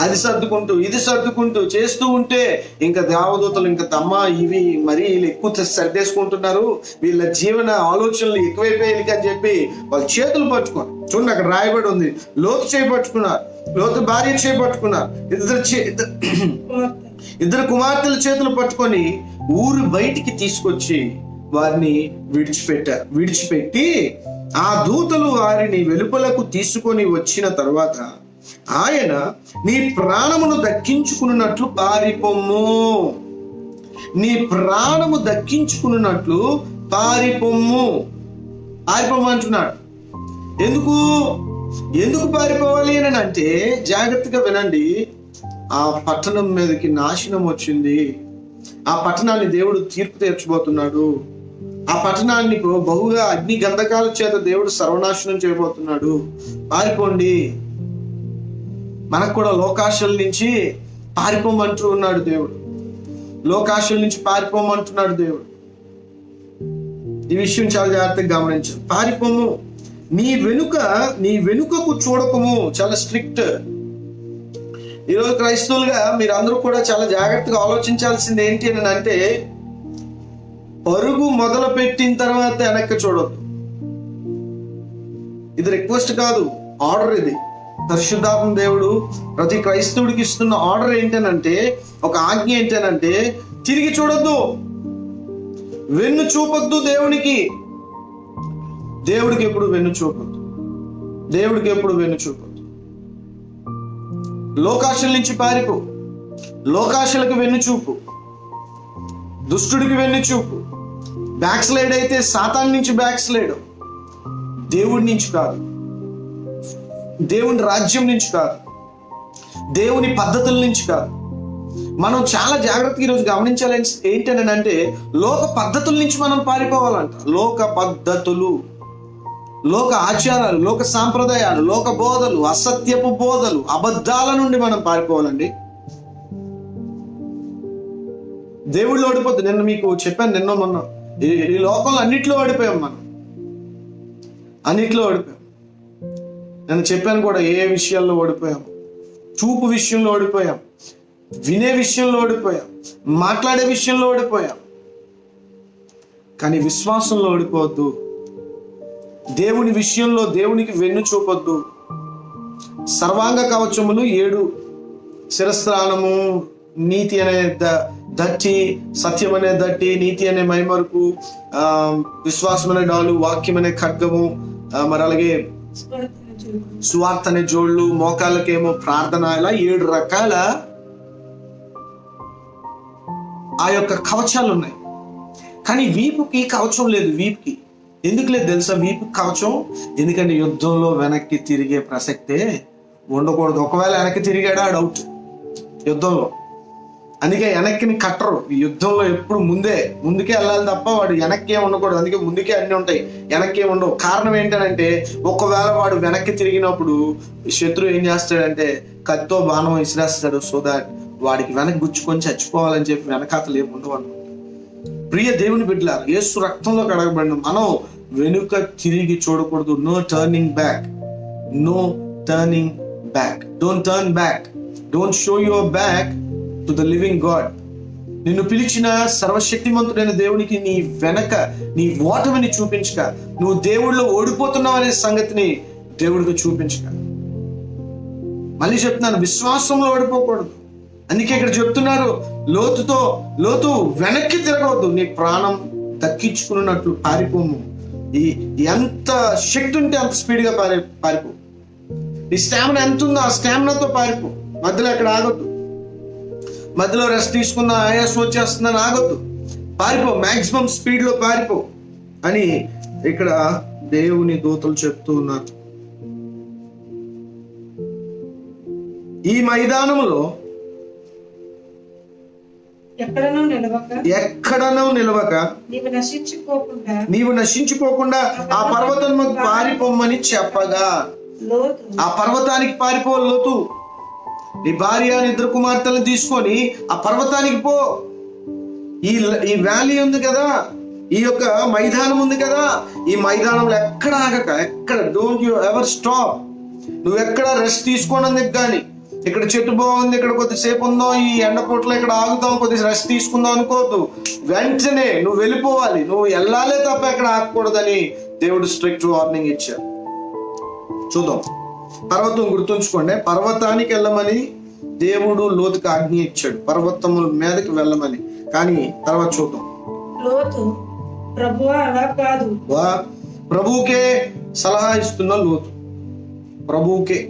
అది సర్దుకుంటూ ఇది సర్దుకుంటూ చేస్తూ ఉంటే ఇంకా దేవదూతలు ఇంకా తమ్మ ఇవి మరీ వీళ్ళు ఎక్కువ సర్దేసుకుంటున్నారు, వీళ్ళ జీవన ఆలోచనలు ఎక్కువైపోయాయి అని చెప్పి వాళ్ళ చేతులు పట్టుకొని, చూడండి అక్కడ రాయబడి ఉంది, లోతు చేయి పట్టుకున్నారు, లోతు భార్య చేయి పట్టుకున్నారు, ఇద్దరు కుమార్తెల చేతులు పట్టుకొని ఊరు బయటికి తీసుకొచ్చి వారిని విడిచిపెట్టి ఆ దూతలు వారిని వెలుపలకు తీసుకొని వచ్చిన తర్వాత ఆయన, నీ ప్రాణమును దక్కించుకున్నట్లు పారిపొమ్ము, నీ ప్రాణము దక్కించుకున్నట్లు పారిపొమ్ము. పారిపోమంటున్నాడు. ఎందుకు పారిపోవాలి అని అంటే, జాగ్రత్తగా వినండి, ఆ పట్టణం మీదకి నాశనం వచ్చింది. ఆ పట్టణాన్ని దేవుడు తీర్పు తీర్చబోతున్నాడు. ఆ పట్టణాన్ని బహుగా అగ్ని గంధకాల చేత దేవుడు సర్వనాశనం చేయబోతున్నాడు. పారిపోండి. మనకు కూడా లోకాశల నుంచి పారిపోమంటూ ఉన్నాడు దేవుడు. లోకాశల నుంచి పారిపోమంటున్నాడు దేవుడు. ఈ విషయం చాలా జాగ్రత్తగా గమనించు. పారిపోము, నీ వెనుకకు చూడకము. చాలా స్ట్రిక్ట్. ఈరోజు క్రైస్తవులుగా మీరు అందరూ కూడా చాలా జాగ్రత్తగా ఆలోచించాల్సింది ఏంటి అని అంటే, పరుగు మొదలు పెట్టిన తర్వాత వెనక్కి చూడొద్దు. ఇది రిక్వెస్ట్ కాదు, ఆర్డర్. ఇది పరిశుద్ధాత్మ దేవుడు ప్రతి క్రైస్తవుడికి ఇస్తున్న ఆర్డర్ ఏంటనంటే, ఒక ఆజ్ఞ ఏంటనంటే, తిరిగి చూడొద్దు, వెన్ను చూపొద్దు. దేవుడికి ఎప్పుడు వెన్ను చూపొద్దు. దేవుడికి ఎప్పుడు వెన్ను చూపొద్దు. లోకాశల నుంచి పారిపో. లోకాశలకు వెన్ను చూపు, దుష్టుడికి వెన్ను చూపు. బ్యాక్ స్లైడ్ అయితే సాతాన్ నుంచి బ్యాక్ స్లైడ్, దేవుడి నుంచి కాదు, దేవుని రాజ్యం నుంచి కాదు, దేవుని పద్ధతుల నుంచి కాదు. మనం చాలా జాగ్రత్తగా ఈరోజు గమనించాలి ఏంటని అంటే, లోక పద్ధతుల నుంచి మనం పారిపోవాలంట. లోక పద్ధతులు, లోక ఆచారాలు, లోక సాంప్రదాయాలు, లోక బోధలు, అసత్యపు బోధలు, అబద్ధాల నుండి మనం పారిపోవాలండి. దేవుళ్ళు ఓడిపోద్దు. నిన్న మీకు చెప్పాను, నిన్న మొన్న, ఈ లోకంలో అన్నిట్లో ఓడిపోయాం మనం, అన్నిట్లో ఓడిపోయాం. నేను చెప్పాను కూడా ఏ విషయాల్లో ఓడిపోయాము. చూపు విషయంలో ఓడిపోయాం, వినే విషయంలో ఓడిపోయాం, మాట్లాడే విషయంలో ఓడిపోయాం. కానీ విశ్వాసంలో ఓడిపోవద్దు. దేవుని విషయంలో దేవునికి వెన్ను చూపొద్దు. సర్వాంగ కవచములు 7, శిరస్త్రాణము, నీతి అనే దట్టి, సత్యం అనే దట్టి, నీతి అనే మైమరుపు, విశ్వాసం అనే డాలు, వాక్యం అనే ఖడ్గము, మరి అలాగే సువార్త అనే జోళ్ళు, మోకాళ్ళకేమో ప్రార్థన, ఇలా 7 రకాల ఆ యొక్క కవచాలు ఉన్నాయి. కానీ వీపుకి కవచం లేదు. వీపుకి ఎందుకు లేదు తెలుసా? వీపు కవచం ఎందుకంటే యుద్ధంలో వెనక్కి తిరిగే ప్రసక్తే ఉండకూడదు. ఒకవేళ వెనక్కి తిరిగాడా డౌట్ యుద్ధంలో. అందుకే వెనక్కిని కట్టరు ఈ యుద్ధంలో. ఎప్పుడు ముందుకే వెళ్ళాలి తప్ప వాడు వెనక్కి ఏమి ఉండకూడదు. అందుకే ముందుకే అన్ని ఉంటాయి, వెనక్కి ఏమి ఉండవు. కారణం ఏంటంటే ఒకవేళ వాడు వెనక్కి తిరిగినప్పుడు శత్రువు ఏం చేస్తాడంటే కత్తో బాణం విసిరేస్తాడు. సో దాట్ వాడికి వెనక్కి గుచ్చుకొని చచ్చిపోవాలని చెప్పి వెనకాతలు ఏమి ఉండవు అన్నమాట. ప్రియ దేవుని బిడ్డలారా, యేసు రక్తంలో కడగబడిన మనం వెనుక తిరిగి చూడకూడదు. No turning back, no turning back. Don't turn back, don't show your back to the living God. నిన్ను పిలిచిన సర్వశక్తిమంతుడైన దేవునికి నీ వెనక నీ ఓటమిని చూపించక, నువ్వు దేవుడిలో ఓడిపోతున్నావు అనే సంగతిని దేవుడికి చూపించక. మళ్ళీ చెప్తున్నాను, విశ్వాసంలో ఓడిపోకూడదు. అందుకే ఇక్కడ చెప్తున్నారు, లోతు వెనక్కి తిరగవద్దు, నీ ప్రాణం దక్కించుకున్నట్లు పారిపోము. ఎంత శక్తి ఉంటే అంత స్పీడ్ గా పారిపో. నీ స్టామినా ఎంత ఉందో ఆ స్టామినాతో పారిపో. మధ్యలో ఎక్కడ ఆగొద్దు. మధ్యలో రెస్ట్ తీసుకున్న ఆయాసం వచ్చేస్తుందని ఆగొద్దు. పారిపో, మాక్సిమం స్పీడ్ లో పారిపో అని ఇక్కడ దేవుని దూతలు చెప్తూ ఉన్నారు. ఈ మైదానంలో ఎక్కడనూ నిలవక నీవు నశించుకోకుండా ఆ పర్వతం పారిపోమ్మని చెప్పగా, ఆ పర్వతానికి పారిపో లోతు. నీ భార్య, 2 కుమార్తెలను తీసుకొని ఆ పర్వతానికి పో. ఈ వ్యాలీ ఉంది కదా, ఈ యొక్క మైదానం ఉంది కదా, ఈ మైదానంలో ఎక్కడ ఆగక, ఎక్కడ డోంట్ యు ఎవర్ స్టాప్. నువ్వు ఎక్కడ రెస్ట్ తీసుకోనందుకు కానీ, ఇక్కడ చెట్టు బాగుంది, ఇక్కడ కొద్దిసేపు ఉందాం, ఈ ఎండపోట్లో ఇక్కడ ఆగుతాం, కొద్దిగా రెస్ట్ తీసుకుందాం అనుకోవద్దు. వెంటనే నువ్వు వెళ్ళిపోవాలి. నువ్వు వెళ్ళాలే తప్ప ఎక్కడ ఆగకూడదని దేవుడు స్ట్రిక్ట్ వార్నింగ్ ఇచ్చారు. చూద్దాం. పర్వతం గుర్తుంచుకోండి, పర్వతానికి వెళ్ళమని దేవుడు లోతుకి ఆజ్ఞ ఇచ్చాడు, పర్వతముల మీదకి వెళ్ళమని. కానీ తర్వాత చూద్దాం.
లోతు ప్రభువా అలా కాదు,
ప్రభువుకే సలహా ఇస్తున్న లోతు. ప్రభువుకే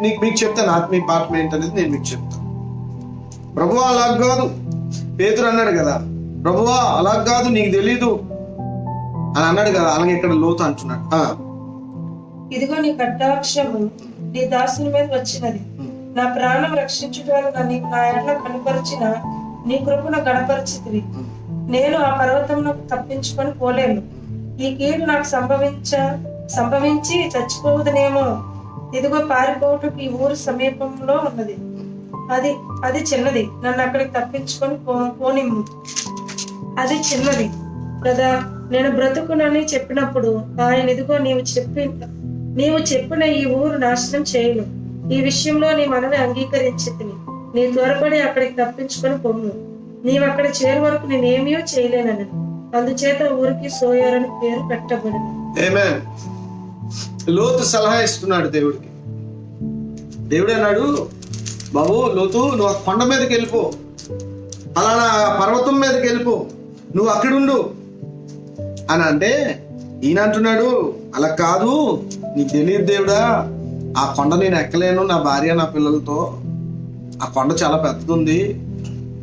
మీకు చెప్తాను ఆత్మీయ పాఠం ఏంటనేది నేను మీకు చెప్తాను. ప్రభువా అలా కాదు. పేతురు అన్నాడు కదా, ప్రభువా అలా కాదు, నీకు తెలీదు అని అన్నాడు కదా. అలాగే ఇక్కడ లోతు అంటున్నాడు,
ఇదిగో నీ కటాక్షము నీ దాసుని మీద వచ్చినది, నా ప్రాణం రక్షించుటకు నీకు నా ఎడల కనపరిచిన నీ కృపను గణపరిచితివి. నేను ఆ పర్వతంలో తప్పించుకొని పోలేను. ఈ కీడు నాకు సంభవించి చచ్చిపోవదనేమో. ఇదిగో పారిపోవటకు ఈ ఊరు సమీపంలో ఉన్నది, అది చిన్నది, నన్ను అక్కడికి తప్పించుకొని పోనిమ్ము. అది చిన్నది కదా. నేను బ్రతుకునని చెప్పినప్పుడు ఆయన, ఇదిగో నీవు చెప్పిన ఈ ఊరు నాశనం చేయను. ఈ విషయంలో నీ మనవి అంగీకరించితిని. నీ త్వరపడి అక్కడికి తప్పించుకొని పొమ్ము. నీవు అక్కడ చేరు వరకు నేనేమీ చేయలేనని. అందుచేత ఊరికి సోయారని పేరు పెట్టబడింది.
ఆమేన్. లోతు సలహా ఇస్తున్నాడు దేవుడికి. దేవుడు అన్నాడు, బాబు లోతు, నువ్వు ఆ కొండ మీదకి వెళ్ళిపో, అలానా పర్వతం మీదకి వెళ్ళిపో, నువ్వు అక్కడుండు అని అంటే, ఈయన అంటున్నాడు, అలా కాదు, నీకు తెలియదు దేవుడా, ఆ కొండ నేను ఎక్కలేను నా భార్య నా పిల్లలతో. ఆ కొండ చాలా పెద్దది,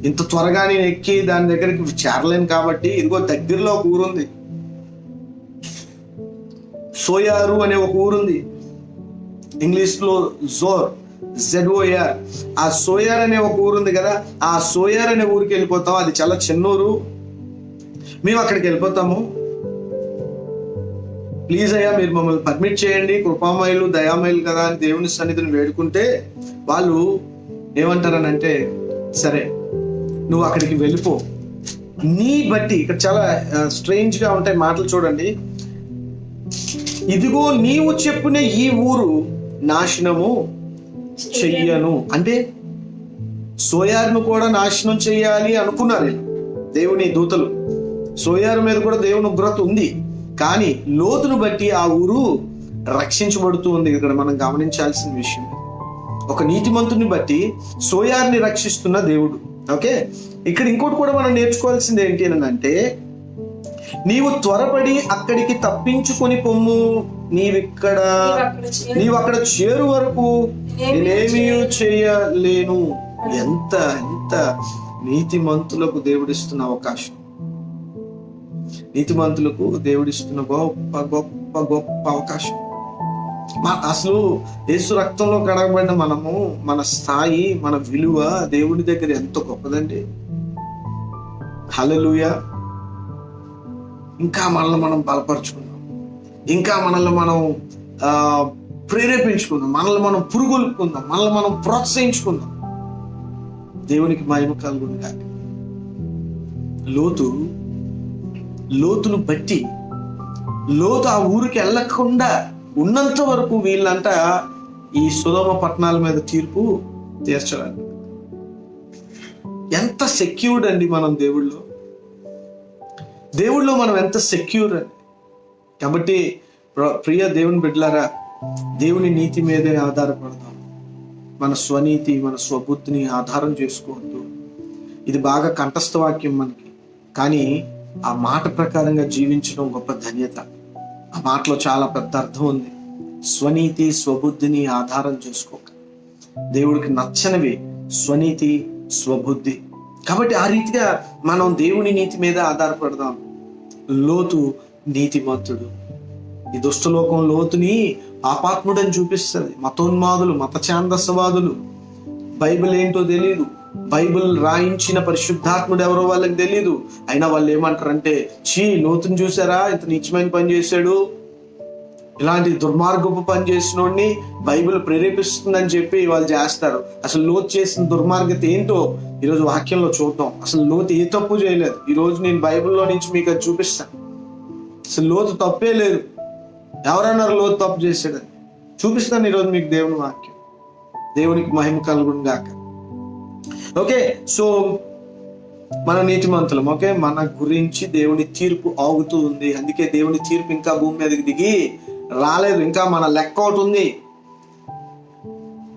ఇంత త్వరగా నేను ఎక్కి దాని దగ్గరికి చేరలేను. కాబట్టి ఇదిగో దగ్గరలో ఒక ఊరుంది, సోయారు అనే ఒక ఊరుంది, ఇంగ్లీష్ లో ZOR. ఆ సోయార్ అనే ఒక ఊరుంది కదా, ఆ సోయార్ అనే ఊరికి వెళ్ళిపోతాం. అది చాలా చిన్న ఊరు, మేము అక్కడికి వెళ్ళిపోతాము. ప్లీజ్ అయ్యా మీరు మమ్మల్ని పర్మిట్ చేయండి, కృపామయులు దయామయులు కదా అని దేవుని సన్నిధిని వేడుకుంటే వాళ్ళు ఏమంటారనంటే, సరే నువ్వు అక్కడికి వెళ్ళిపో. నీ బట్టి ఇక్కడ చాలా స్ట్రేంజ్ గా ఉంటాయి మాటలు చూడండి. ఇదిగో నీవు చెప్పిన ఈ ఊరు నాశనము చెయ్యను. అంటే సోయారును కూడా నాశనం చేయాలి అనుకున్నారు వీళ్ళు. దేవుని దూతలు సోయారు మీద కూడా దేవుని ఉగ్రత ఉంది, కానీ లోతును బట్టి ఆ ఊరు రక్షించబడుతూ ఉంది. ఇక్కడ మనం గమనించాల్సిన విషయం, ఒక నీతిమంతుని బట్టి సోయార్ని రక్షిస్తున్న దేవుడు. ఓకే, ఇక్కడ ఇంకోటి కూడా మనం నేర్చుకోవాల్సింది ఏంటి అని అంటే, నీవు త్వరపడి అక్కడికి తప్పించుకొని పొమ్ము, నీవు అక్కడ చేరు వరకు నేనేమీ చేయలేను. ఎంత ఎంత నీతిమంతులకు దేవుడిస్తున్న అవకాశం, నీతిమంతులకు దేవుడిస్తున్న గొప్ప గొప్ప గొప్ప అవకాశం. అసలు యేసు రక్తంలో కడగబడిన మనము, మన స్థాయి, మన విలువ దేవుని దగ్గర ఎంతో గొప్పదండి. హల్లెలూయా. ఇంకా మనల్ని మనం బలపరుచుకుందాం, ఇంకా మనల్ని మనం ప్రేరేపించుకుందాం, మనల్ని మనం పురుగొల్పుకుందాం, మనల్ని మనం ప్రోత్సహించుకుందాం. దేవునికి మహిమ కలుగును గాక. లోతును బట్టి లోతు ఆ ఊరికి వెళ్ళకుండా ఉన్నంత వరకు వీళ్ళంట ఈ సొదొమ పట్టణాల మీద తీర్పు తీర్చడానికి. ఎంత సెక్యూర్డ్ అండి మనం దేవుళ్ళో మనం ఎంత సెక్యూర్ అండి. కాబట్టి ప్రియ దేవుని బిడ్డలారా, దేవుని నీతి మీదే ఆధారపడదాం. మన స్వనీతి, మన స్వబుద్ధిని ఆధారం చేసుకోవద్దు. ఇది బాగా కంఠస్థ వాక్యం మనకి, కానీ ఆ మాట ప్రకారంగా జీవించడం గొప్ప ధన్యత. ఆ మాటలో చాలా పెద్ద అర్థం ఉంది. స్వనీతి, స్వబుద్ధిని ఆధారం చేసుకోక, దేవుడికి నచ్చనివి స్వనీతి, స్వబుద్ధి. కాబట్టి ఆ రీతిగా మనం దేవుని నీతి మీద ఆధారపడదాం. లోతు నీతిమంతుడు. ఈ దుష్టలోకం లోతుని పాపాత్ముడని చూపిస్తుంది. మతోన్మాదులు, మత ఛాందసవాదులు, బైబిల్ ఏంటో తెలియదు, బైబిల్ రాయించిన పరిశుద్ధాత్ముడు ఎవరో వాళ్ళకి తెలియదు. అయినా వాళ్ళు ఏమంటారంటే, లోతుని చూసారా, ఇంత నీచమైన పని చేశాడు, ఇలాంటి దుర్మార్గపు పని చేసినోడిని బైబిల్ ప్రేరేపిస్తుందని చెప్పి వాళ్ళు చేస్తారు. అసలు లోతు చేసిన దుర్మార్గత ఏంటో ఈరోజు వాక్యంలో చూద్దాం. అసలు లోతు ఏ తప్పు చేయలేదు. ఈరోజు నేను బైబిల్లో నుంచి మీకు అది చూపిస్తాను. అసలు లోతు తప్పే లేదు. ఎవరన్నారు లోతు తప్పు చేశాడని? చూపిస్తాను ఈరోజు మీకు దేవుని వాక్యం. దేవునికి మహిమ కలుగును గాక. ఓకే, సో మన నీతిమంతులం. ఓకే, మన గురించి దేవుని తీర్పు ఆగుతూ ఉంది. అందుకే దేవుని తీర్పు ఇంకా భూమి మీదకి దిగి రాలేదు. ఇంకా మన లెక్క ఒకటి ఉంది.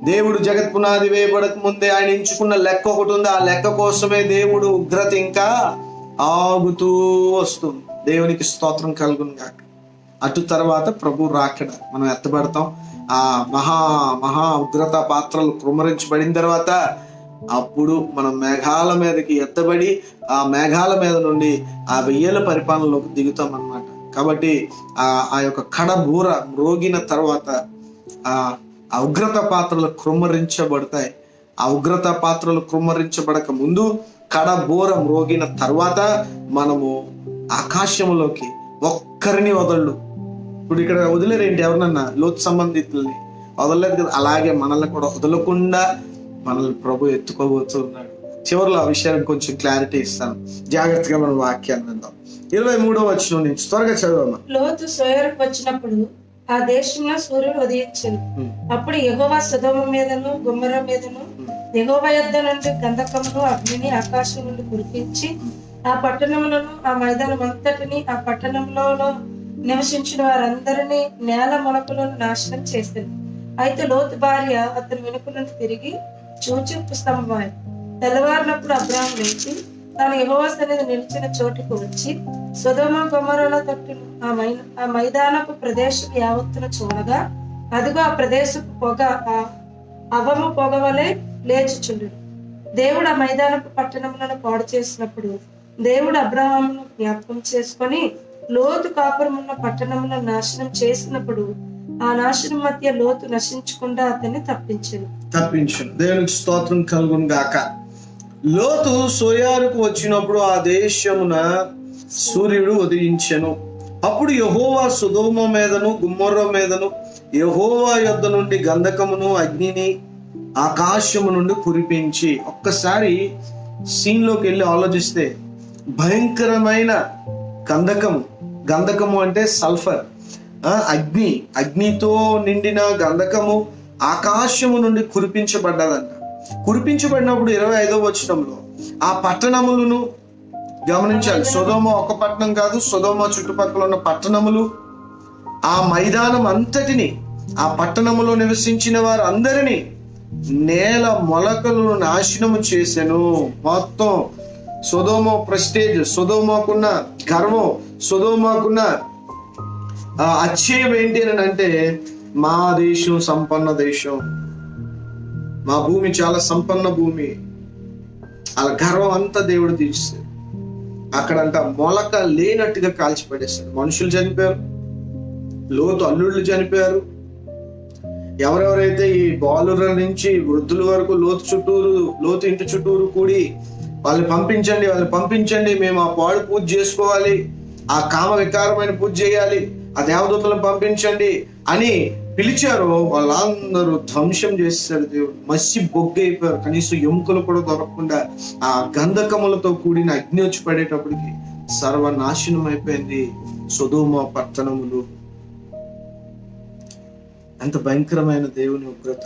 దేవుడు జగత్ పునాది వేయబడక ముందే ఆయన ఎంచుకున్న లెక్క ఒకటి ఉంది. ఆ లెక్క కోసమే దేవుడు ఉగ్రత ఇంకా ఆగుతూ వస్తుంది. దేవునికి స్తోత్రం కలుగును గాక. అటు తర్వాత ప్రభు రాకడ మనం ఎత్తబడతాం. ఆ మహా ఉగ్రత పాత్రలు కృమ్మరించబడిన తర్వాత అప్పుడు మనం మేఘాల మీదకి ఎత్తబడి ఆ మేఘాల మీద నుండి ఆ 1000 పరిపాలనలోకి దిగుతాం అన్నమాట. కాబట్టి ఆ యొక్క కడబూర మ్రోగిన తర్వాత ఆ ఉగ్రత పాత్రలు కృమ్మరించబడతాయి. ఆ ఉగ్రత పాత్రలు కృమ్మరించబడక ముందు కడబూర మ్రోగిన తర్వాత మనము ఆకాశంలోకి ఒక్కరిని వదలడు. ఇప్పుడు ఇక్కడ వదిలేరేంటి? ఎవరినన్నా లోతు సంబంధితుల్ని వదలలేదు కదా. అలాగే మనల్ని కూడా వదలకుండా మనల్ని ప్రభు ఎత్తుకోబోతున్నాడు. చివరిలో ఆ విషయానికి కొంచెం క్లారిటీ ఇస్తాను. జాగ్రత్తగా మనం వాక్యాన్ని విందాం. 23వ వచనం నుంచి త్వరగా చదవమ్మా.
లోతు సోయరుకు వచ్చినప్పుడు ఆ దేశంలో సూర్యుడు ఉదయించెను. అప్పుడు యెహోవా సొదొమ మీదను గొమొర్రా మీదను యెహోవా యొద్ద నుండి గంధకమును అగ్నిని ఆకాశం నుండి కురిపించి ఆ పట్టణములను, ఆ మైదానం అంతటిని, ఆ పట్టణంలో నివసించిన వారందరినీ నేల మొలకలను నాశనం చేసింది. అయితే లోతు భార్య అతని వెనుకలను తిరిగి చూచి స్తంభమాయెను. తెల్లవారినప్పుడు అబ్రాహాము లేచి తాను యెహోవా సన్నిధి నిలిచిన చోటుకు వచ్చి సొదొమ గొమొర్రాల తట్టును ఆ మైదానపు ప్రదేశం యావత్తును చూడగా, అదిగో ఆ ప్రదేశపు పొగ అవము పొగ వలె లేచుచుండెను. దేవుడు ఆ మైదానపు పట్టణములను పాడు చేసినప్పుడు దేవుడు అబ్రాహామును జ్ఞాపకం చేసుకొని లోతు కాపురం ఉన్న పట్టణములను నాశనం చేసినప్పుడు ఆ నాశనం మధ్య లోతు నశించకుండా అతన్ని తప్పించను.
దేవునికి స్తోత్రం కలుగును గాక. లోతు సోయారుకు వచ్చినప్పుడు ఆ దేశమున సూర్యుడు ఉదయించెను. అప్పుడు యెహోవా సొదొమ మీదను గొమొర్రా మీదను యెహోవా యొద్ద నుండి గంధకమును అగ్నిని ఆకాశము నుండి కురిపించి. ఒక్కసారి సీన్ లోకి వెళ్ళి ఆలోచిస్తే భయంకరమైన గంధకము అంటే సల్ఫర్, అగ్నితో నిండిన గంధకము, ఆకాశము నుండి కురిపించబడ్డదంట. కురిపించబడినప్పుడు 25వ వచనంలో ఆ పట్టణములను గమనించాలి. సొదొమ ఒక పట్టణం కాదు, సొదొమ చుట్టుపక్కల ఉన్న పట్టణములు, ఆ మైదానం అంతటిని, ఆ పట్టణములో నివసించిన వారు అందరినీ నేల మొలకలను నాశనము చేసెను. మొత్తం సొదొమ ప్రెస్టేజ్, సొదొమకున్న గర్వం, సొదొమకున్న అచ్చయం ఏంటి అని అంటే, మా దేశం సంపన్న దేశం, మా భూమి చాలా సంపన్న భూమి, అలా గర్వం అంతా దేవుడు తీర్చాడు. అక్కడంట మొలక లేనట్టుగా కాల్చిపడేశాడు. మనుషులు చనిపోయారు, లోతు అల్లుళ్ళు చనిపోయారు. ఎవరెవరైతే ఈ బాలుర నుంచి వృద్ధుల వరకు లోతు ఇంటి చుట్టూరు కూడి వాళ్ళని పంపించండి, మేము ఆ పాడు పూజ చేసుకోవాలి, ఆ కామ వికారమైన పూజ చేయాలి, ఆ దేవదూతలను పంపించండి అని పిలిచారో వాళ్ళందరూ ధ్వంసం చేశాడు దేవుడు. మసి బొగ్గైపోయారు. కనీసం ఎముకలు కూడా దొరకకుండా ఆ గంధకములతో కూడిన అగ్ని వచ్చి పడేటప్పటికి సర్వనాశనం అయిపోయింది సొదొమ పట్టణములు. ఎంత భయంకరమైన దేవుని ఉగ్రత,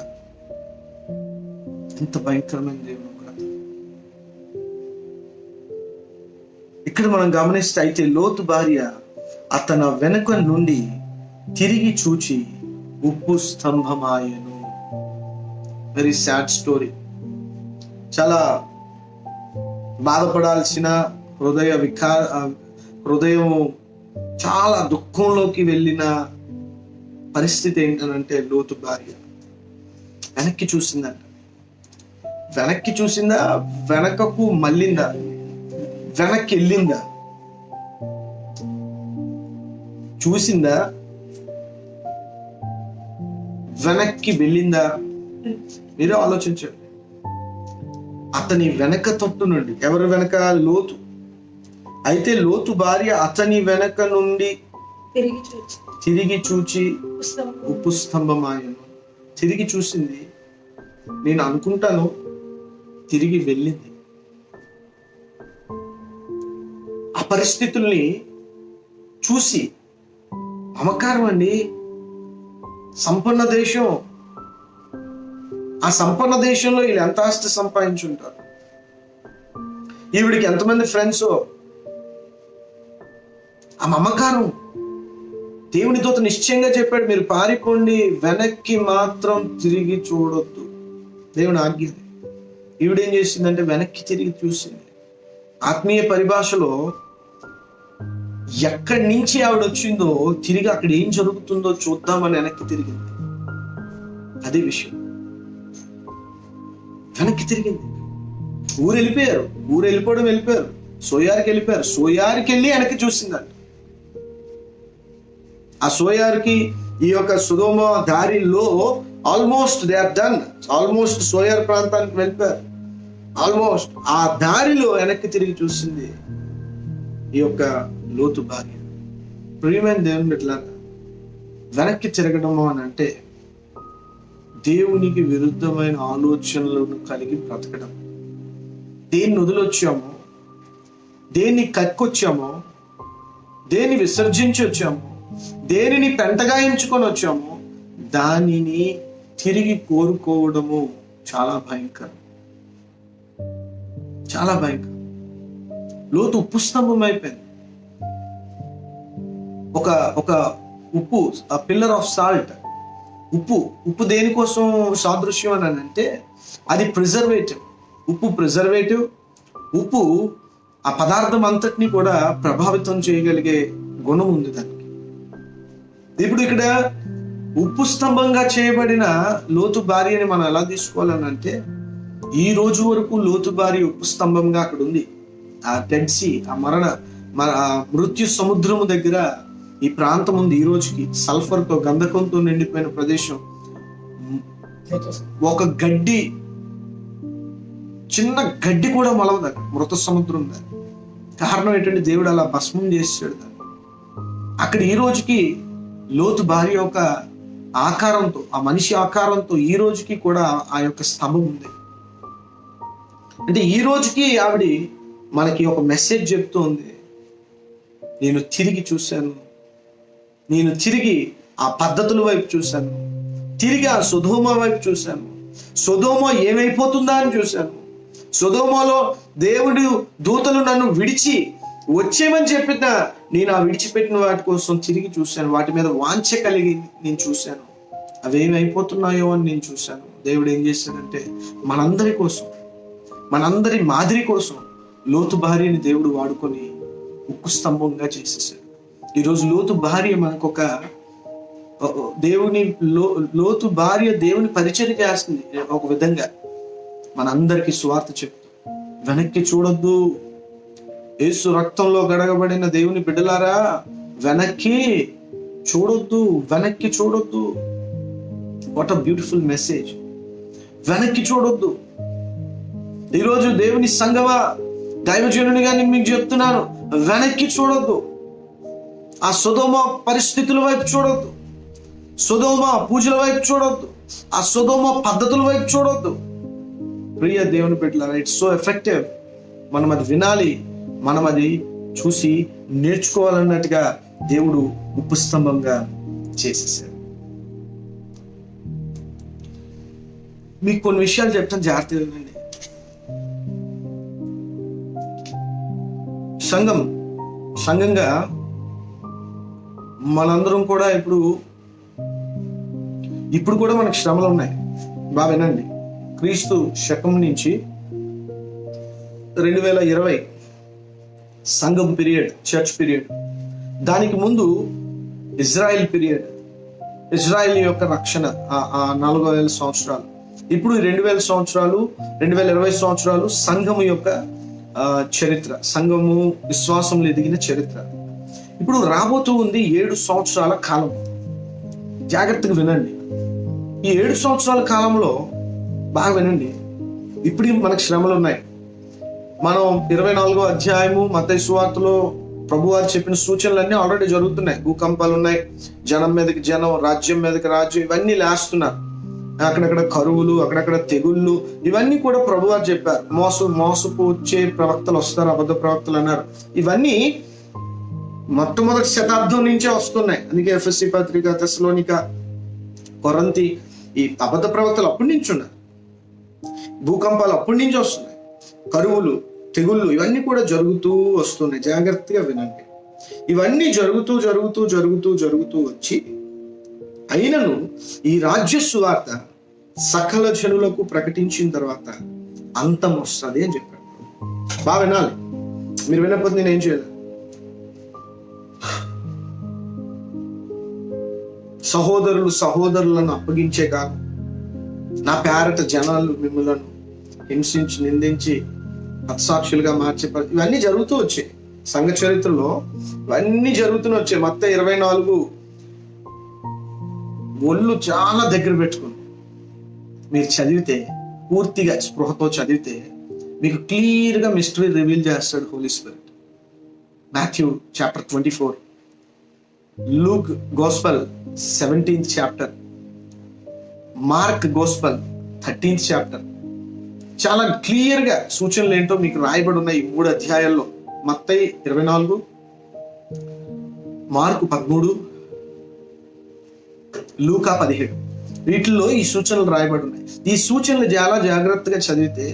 ఎంత భయంకరమైన దేవుని ఉగ్రత. ఇక్కడ మనం గమనిస్తే, అయితే లోతు భార్య అతని వెనుక నుండి తిరిగి చూచి ఉప్పు స్తంభమాయను. Very sad story. చాలా బాధపడాల్సిన హృదయం చాలా దుఃఖంలోకి వెళ్ళిన పరిస్థితి ఏంటనంటే, లోతు భార్య వెనక్కి చూసిందంట. వెనక్కి చూసిందా, వెనకకు మళ్ళిందా, వెనక్కి వెళ్ళిందా? చూసిందా, వెనక్కి వెళ్ళిందా? మీరే ఆలోచించండి. అతని వెనక తట్టు నుండి, ఎవరి వెనక? లోతు. అయితే లోతు భార్య అతని వెనక నుండి తిరిగి చూచి ఉప్పు స్తంభమాయను. తిరిగి చూసింది. నేను అనుకుంటాను తిరిగి వెళ్ళింది. ఆ పరిస్థితుల్ని చూసి, మమకారం అండి, సంపన్న దేశం, ఆ సంపన్న దేశంలో వీళ్ళు ఎంత ఆస్తి సంపాదించుంటారు, ఈవిడికి ఎంతమంది ఫ్రెండ్స్, ఆ మమకారం. దేవుని దూత నిశ్చయంగా చెప్పాడు, మీరు పారిపోండి, వెనక్కి మాత్రం తిరిగి చూడొద్దు. దేవుని ఆజ్ఞ. ఈవిడేం చేసిందంటే వెనక్కి తిరిగి చూసింది. ఆత్మీయ పరిభాషలో ఎక్కడి నుంచి ఆవిడ వచ్చిందో తిరిగి అక్కడ ఏం జరుగుతుందో చూద్దామని వెనక్కి తిరిగింది. అదే విషయం. వెనక్కి తిరిగింది. ఊరు వెళ్ళిపోయారు. సోయారికి వెళ్ళి వెనక్కి చూసిందంట. ఆ సోయారికి ఈ యొక్క సొదొమ దారిలో almost they are done. Almost Zoar ప్రాంతానికి వెళ్ళిపోయారు. ఆల్మోస్ట్ ఆ దారిలో వెనక్కి తిరిగి చూసింది ఈ యొక్క లోతు భార్య. ప్రియమైన దేవుని బిడ్డలారా, వెనక్కి తిరగడము అని అంటే దేవునికి విరుద్ధమైన ఆలోచనలను కలిగి బ్రతకడం. దేన్ని వదిలొచ్చామో, దేన్ని కక్కొచ్చామో, దేన్ని విసర్జించి వచ్చామో, దేనిని పెంటగాయించుకొని వచ్చామో దానిని తిరిగి కోరుకోవడము చాలా భయంకరం. చాలా భయంకరం. లోతు ఉప్పు స్తంభం అయిపోయింది. ఒక ఉప్పు, పిల్లర్ ఆఫ్ సాల్ట్. ఉప్పు దేనికోసం సాదృశ్యం అని అంటే అది ప్రిజర్వేటివ్. ఉప్పు ప్రిజర్వేటివ్. ఉప్పు ఆ పదార్థం అంతటిని కూడా ప్రభావితం చేయగలిగే గుణం ఉంది దానికి. ఇప్పుడు ఇక్కడ ఉప్పు స్తంభంగా చేయబడిన లోతు భార్యని మనం ఎలా తీసుకోవాలని అంటే, ఈ రోజు వరకు లోతు భార్య ఉప్పు స్తంభంగా అక్కడ ఉంది. ఆ డెడ్ సీ, ఆ మృత్యు సముద్రము దగ్గర ఈ ప్రాంతం ఉంది. ఈ రోజుకి సల్ఫర్తో, గంధకంతో నిండిపోయిన ప్రదేశం. ఒక చిన్న గడ్డి కూడా మొలవదు అక్కడ. మృత సముద్రం దాన్ని. కారణం ఏంటంటే దేవుడు అలా భస్మం చేసాడు దాన్ని. అక్కడ ఈ రోజుకి లోతు భార్య యొక్క ఆకారంతో, ఆ మనిషి ఆకారంతో ఈ రోజుకి కూడా ఆ యొక్క స్తంభం ఉంది. అంటే ఈ రోజుకి ఆవిడ మనకి ఒక మెసేజ్ చెప్తూ ఉంది, నేను తిరిగి చూశాను, నేను తిరిగి ఆ పద్ధతుల వైపు చూశాను, తిరిగి ఆ సొదొమ వైపు చూశాను. సొదొమ ఏమైపోతుందా అని చూశాను. సొదొమలో దేవుడు దూతలు నన్ను విడిచి వచ్చేమని చెప్పిన నేను ఆ విడిచిపెట్టిన వాటి కోసం తిరిగి చూశాను. వాటి మీద వాంఛ కలిగి నేను చూశాను. అవి ఏమైపోతున్నాయో అని నేను చూశాను. దేవుడు ఏం చేశాడంటే మనందరి కోసం, మనందరి మాదిరి కోసం లోతు భార్యని దేవుడు వాడుకొని ఉక్కు స్తంభంగా చేసేసాడు. ఈరోజు లోతు భార్య మనకొక లోతు భార్య దేవుని పరిచయం చేస్తుంది. ఒక విధంగా మనందరికీ సువార్త చెప్తూ, వెనక్కి చూడొద్దు, యేసు రక్తంలో గడగబడిన దేవుని బిడ్డలారా, వెనక్కి చూడొద్దు, వెనక్కి చూడొద్దు. What a beautiful message. వెనక్కి చూడొద్దు. ఈరోజు దేవుని సంగమా, దైవజనునిగా నేను మీకు చెప్తున్నాను, వెనక్కి చూడొద్దు. ఆ సొదొమ పరిస్థితుల వైపు చూడొద్దు, సొదొమ పూజల వైపు చూడొద్దు, ఆ సొదొమ పద్ధతుల వైపు చూడొద్దు. ప్రియ దేవుని బిడ్డలారా, ఇట్స్ సో ఎఫెక్టివ్. మనం అది వినాలి, మనం అది చూసి నేర్చుకోవాలన్నట్టుగా దేవుడు ఉప్పు స్తంభంగా చేసేసాడు. మీకు కొన్ని విషయాలు చెప్తాను, జాగ్రత్తగా వినండి. సంఘంగా మనందరం కూడా ఇప్పుడు కూడా మనకు శ్రమలు ఉన్నాయి. బాగా వినండి. క్రీస్తు శకం నుంచి 2020 సంఘం పీరియడ్, చర్చ్ పీరియడ్. దానికి ముందు ఇజ్రాయెల్ పీరియడ్, ఇజ్రాయెల్ యొక్క రక్షణ 4000 సంవత్సరాలు. ఇప్పుడు 2000 సంవత్సరాలు, 2020 సంవత్సరాలు సంఘము యొక్క చరిత్ర, సంఘము విశ్వాసంలో ఎదిగిన చరిత్ర. ఇప్పుడు రాబోతూ ఉంది 7 సంవత్సరాల కాలం. జాగ్రత్తగా వినండి. ఈ 7 సంవత్సరాల కాలంలో బాగా వినండి. ఇప్పుడు మనకు శ్రమలు ఉన్నాయి. మనం 24వ అధ్యాయము మత్తయి సువార్తలో ప్రభువారు చెప్పిన సూచనలన్నీ ఆల్రెడీ జరుగుతున్నాయి. భూకంపాలు ఉన్నాయి, జనం మీదకి జనం, రాజ్యం మీదకి రాజ్యం, ఇవన్నీ లేస్తున్నారు. అక్కడక్కడ కరువులు, అక్కడక్కడ తెగుళ్ళు, ఇవన్నీ కూడా ప్రభువారు చెప్పారు. మోసపు వచ్చే ప్రవక్తలు వస్తారు, అబద్ధ ప్రవక్తలు అన్నారు. ఇవన్నీ మొట్టమొదటి శతాబ్దం నుంచే వస్తున్నాయి. అందుకే ఎఫెసీ పత్రిక, తెస్సలోనిక, కొరంతి, ఈ అబద్ధ ప్రవక్తలు అప్పటి నుంచి ఉన్నారు. భూకంపాలు అప్పటి నుంచి వస్తున్నాయి. కరువులు, తెగుళ్ళు, ఇవన్నీ కూడా జరుగుతూ వస్తున్నాయి. జాగ్రత్తగా వినండి. ఇవన్నీ జరుగుతూ వచ్చి అయినను ఈ రాజ్య సువార్త సకల జనులకు ప్రకటించిన తర్వాత అంతం వస్తుంది అని చెప్పాడు. బాగా వినాలి. మీరు వినకపోతే నేను ఏం చేయలేదు. సహోదరులను అప్పగించే కాదు, నా పేరట జనాలు మిమ్మలను హింసించి, నిందించి, హతసాక్షులుగా మార్చే, ఇవన్నీ జరుగుతూ వచ్చాయి. సంఘ చరిత్రలో ఇవన్నీ జరుగుతూనే వచ్చాయి. మత్తయి 24 ఒళ్ళు చాలా దగ్గర పెట్టుకుని మీరు చదివితే, పూర్తిగా స్పృహతో చదివితే మీకు క్లియర్ గా మిస్టరీ రివీల్ చేస్తాడు holy spirit. Matthew chapter 24, Luke gospel 17th chapter, Mark gospel 13th chapter. చాలా క్లియర్ గా సూచనలు ఏంటో మీకు రాయబడి ఉన్నాయి ఈ 3 అధ్యాయాల్లో. మత్తయి 24, మార్కు 13, లూకా 17. వీటిల్లో ఈ సూచనలు రాయబడి ఉన్నాయి. ఈ సూచనలు చాలా జాగ్రత్తగా చదివితే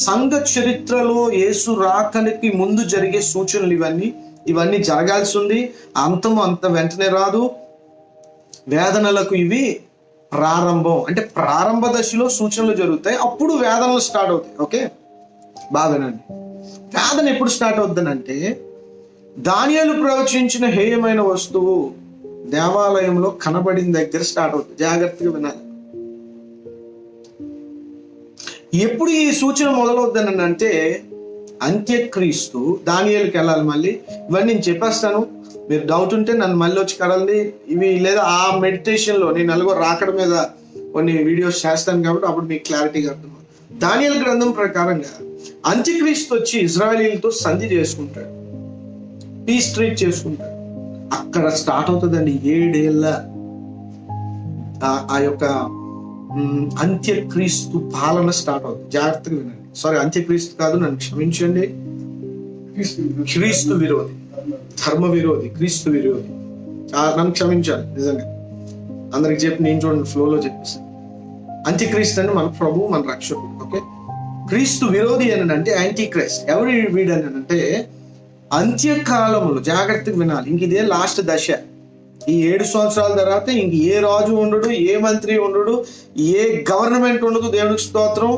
సంఘ చరిత్రలో యేసు రాకనికి ముందు జరిగే సూచనలు ఇవన్నీ జరగాల్సి ఉంది. అంతము అంత వెంటనే రాదు. వేదనలకు ఇవి ప్రారంభం. అంటే ప్రారంభ దశలో సూచనలు జరుగుతాయి, అప్పుడు వేదనలు స్టార్ట్ అవుతాయి. ఓకే, బాగా వినండి. వేదన ఎప్పుడు స్టార్ట్ అవుతుందంటే దానియేలు ప్రవచించిన హేయమైన వస్తువు దేవాలయంలో కనబడిన దగ్గర స్టార్ట్ అవుతుంది. జాగ్రత్తగా వినాలి. ఎప్పుడు ఈ సూచన మొదలవుతుందని అంటే అంత్యక్రీస్తు దానియేలుకి వెళ్ళాలి. మళ్ళీ ఇవన్నీ నేను చెప్పేస్తాను, మీరు డౌట్ ఉంటే నన్ను మళ్ళీ వచ్చి కడాలి. ఇవి లేదా ఆ మెడిటేషన్ లో నేను నలుగురు రాకడ మీద కొన్ని వీడియోస్ చేస్తాను కాబట్టి అప్పుడు మీకు క్లారిటీగా అర్థం. దానియేలు గ్రంథం ప్రకారంగా అంత్యక్రీస్తు వచ్చి ఇజ్రాయేలీలతో సంధి చేసుకుంటాడు, పీస్ ట్రీట్ చేసుకుంటాడు. అక్కడ స్టార్ట్ అవుతుందండి 7 ఏళ్ళ ఆ యొక్క అంత్యక్రీస్తు పాలన స్టార్ట్ అవుతుంది. జాగ్రత్తగా వినండి. సారీ, అంత్యక్రీస్తు కాదు, నన్ను క్షమించండి. క్రీస్తు విరోధి, ధర్మ విరోధి, క్రీస్తు విరోధి. నన్ను క్షమించాలి నిజంగా. అందరికి చెప్పి నేను చూడండి ఫ్లోలో చెప్పేసి. అంత్యక్రీస్తు అని మన ప్రభు, మన రక్షకుడు. ఓకే, క్రీస్తు విరోధి అని అంటే యాంటీ క్రైస్ట్. ఎవరు వీడు అని అంటే అంత్యకాలములు, జాగ్రత్తగా వినాలి, ఇంక ఇదే లాస్ట్ దశ. ఈ 7 సంవత్సరాల తర్వాత ఇంక ఏ రాజు ఉండడు, ఏ మంత్రి ఉండడు, ఏ గవర్నమెంట్ ఉండదు. దేవునికి స్తోత్రం.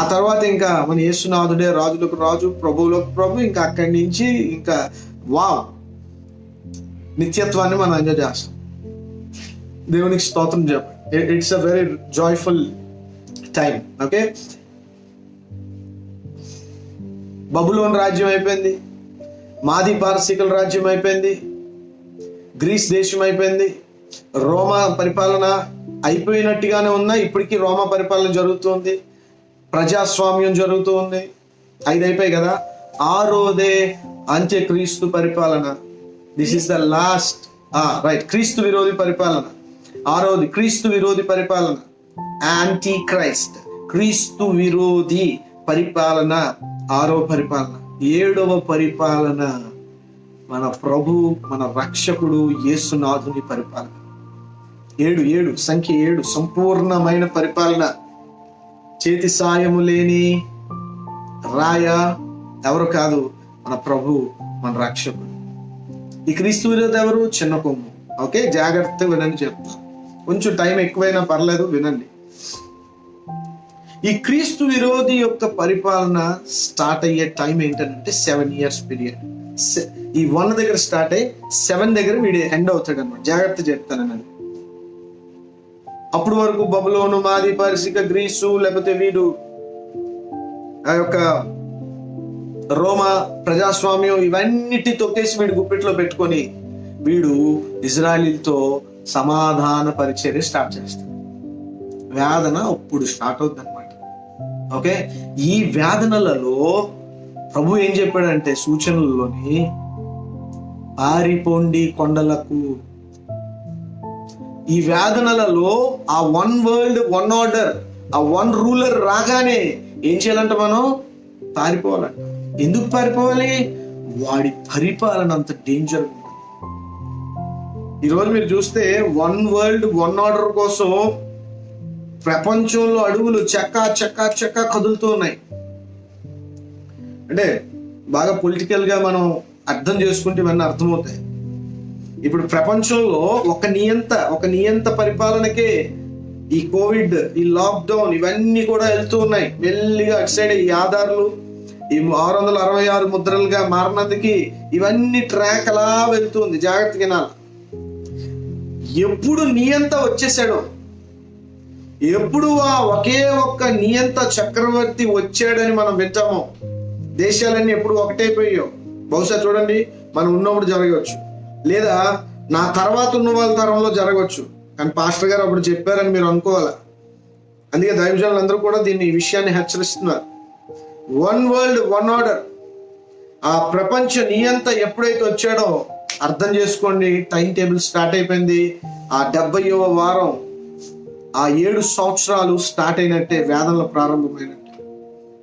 ఆ తర్వాత ఇంకా మన యేసునాథుడే రాజులకు రాజు, ప్రభువులకు ప్రభు. ఇంకా అక్కడి నుంచి ఇంకా నిత్యత్వాన్ని మనం ఎంజాయ్ చేస్తాం. దేవునికి స్తోత్రం చెప్పండి. It's a very joyful time. Okay, Babylon రాజ్యం అయిపోయింది, మాది పారసీకుల రాజ్యం అయిపోయింది, గ్రీస్ దేశం అయిపోయింది, రోమా పరిపాలన అయిపోయినట్టుగానే ఉన్నా ఇప్పటికీ రోమా పరిపాలన జరుగుతుంది, ప్రజాస్వామ్యం జరుగుతూ ఉంది. 5 అయిపోయాయి కదా. 6వదే అంత్యక్రీస్తు పరిపాలన. This is the last. Right, క్రీస్తు విరోధి పరిపాలన. 6వది క్రీస్తు విరోధి పరిపాలన, యాంటీ క్రైస్ట్, క్రీస్తు విరోధి పరిపాలన. 6వ పరిపాలన. 7వ పరిపాలన మన ప్రభు, మన రక్షకుడు యేసునాథుని పరిపాలన. 7 సంఖ్య 7 సంపూర్ణమైన పరిపాలన. చేతి సాయము లేని రాయ ఎవరు కాదు, మన ప్రభు, మన రక్షకుడు. ఈ క్రీస్తు విరోధి ఎవరు? చిన్న కొమ్ము. ఓకే, జాగ్రత్తగా వినండి చెప్తాను. కొంచెం టైం ఎక్కువైనా పర్లేదు, వినండి. ఈ క్రీస్తు విరోధి యొక్క పరిపాలన స్టార్ట్ అయ్యే టైం ఏంటంటే 7 years పీరియడ్. ఈ 1 దగ్గర స్టార్ట్ అయ్యి 7 దగ్గర వీడు ఎండ్ అవుతాడు అనమాట. జాగ్రత్త చెప్తానండి. అప్పుడు వరకు బబులోను, మాది పారసీక, గ్రీసు, లేకపోతే వీడు ఆ యొక్క రోమా ప్రజాస్వామ్యం ఇవన్నిటి తొక్కేసి వీడు గుప్పెట్లో పెట్టుకొని వీడు ఇజ్రాయిలీలతో సమాధాన పరిచర్య స్టార్ట్ చేస్తాడు. వేదన అప్పుడు స్టార్ట్ అవుతుంది అనమాట. ఓకే, ఈ వేదనలలో ప్రభు ఏం చెప్పాడంటే సూచనలలోని, పారిపోండి కొండలకు. ఈ వేదనలలో ఆ 1 world 1 order, ఆ 1 ruler రాగానే ఏం చేయాలంట? మనం పారిపోవాలంట. ఎందుకు పారిపోవాలి? వాడి పరిపాలన అంత డేంజర్. ఈరోజు మీరు చూస్తే 1 world 1 order కోసం ప్రపంచంలో అడుగులు చెక్క కదులుతూ ఉన్నాయి. అంటే బాగా పొలిటికల్ గా మనం అర్థం చేసుకుంటే ఇవన్నీ అర్థమవుతాయి. ఇప్పుడు ప్రపంచంలో ఒక నియంత పరిపాలనకే ఈ కోవిడ్, ఈ లాక్డౌన్ ఇవన్నీ కూడా వెళ్తూ ఉన్నాయి మెల్లిగా. అటు సైడ్ ఈ ఆధార్లు, ఈ 666 ముద్రలుగా మారినందుకు ఇవన్నీ ట్రాక్ అలా వెళ్తుంది. జాగ్రత్తగా వినాలి. ఎప్పుడు నియంత వచ్చేసాడో, ఎప్పుడు ఆ ఒకే ఒక్క నియంత చక్రవర్తి వచ్చాడని మనం వింటామో, దేశాలన్నీ ఎప్పుడు ఒకటైపోయాయో. బహుశా చూడండి, మనం ఉన్నప్పుడు జరగవచ్చు, లేదా నా తర్వాత ఉన్న వాళ్ళ తరంలో జరగవచ్చు. కానీ పాస్టర్ గారు అప్పుడు చెప్పారని మీరు అనుకోవాలా. అందుకే దైవజనులందరూ కూడా ఈ విషయాన్ని హెచ్చరిస్తున్నారు. 1 world 1 order, ఆ ప్రపంచ నియంత ఎప్పుడైతే వచ్చాడో అర్థం చేసుకోండి, టైం టేబుల్ స్టార్ట్ అయిపోయింది. ఆ 70వ వారం, ఆ 7 సంవత్సరాలు స్టార్ట్ అయినట్టే, వేదనలు ప్రారంభమైనట్టే.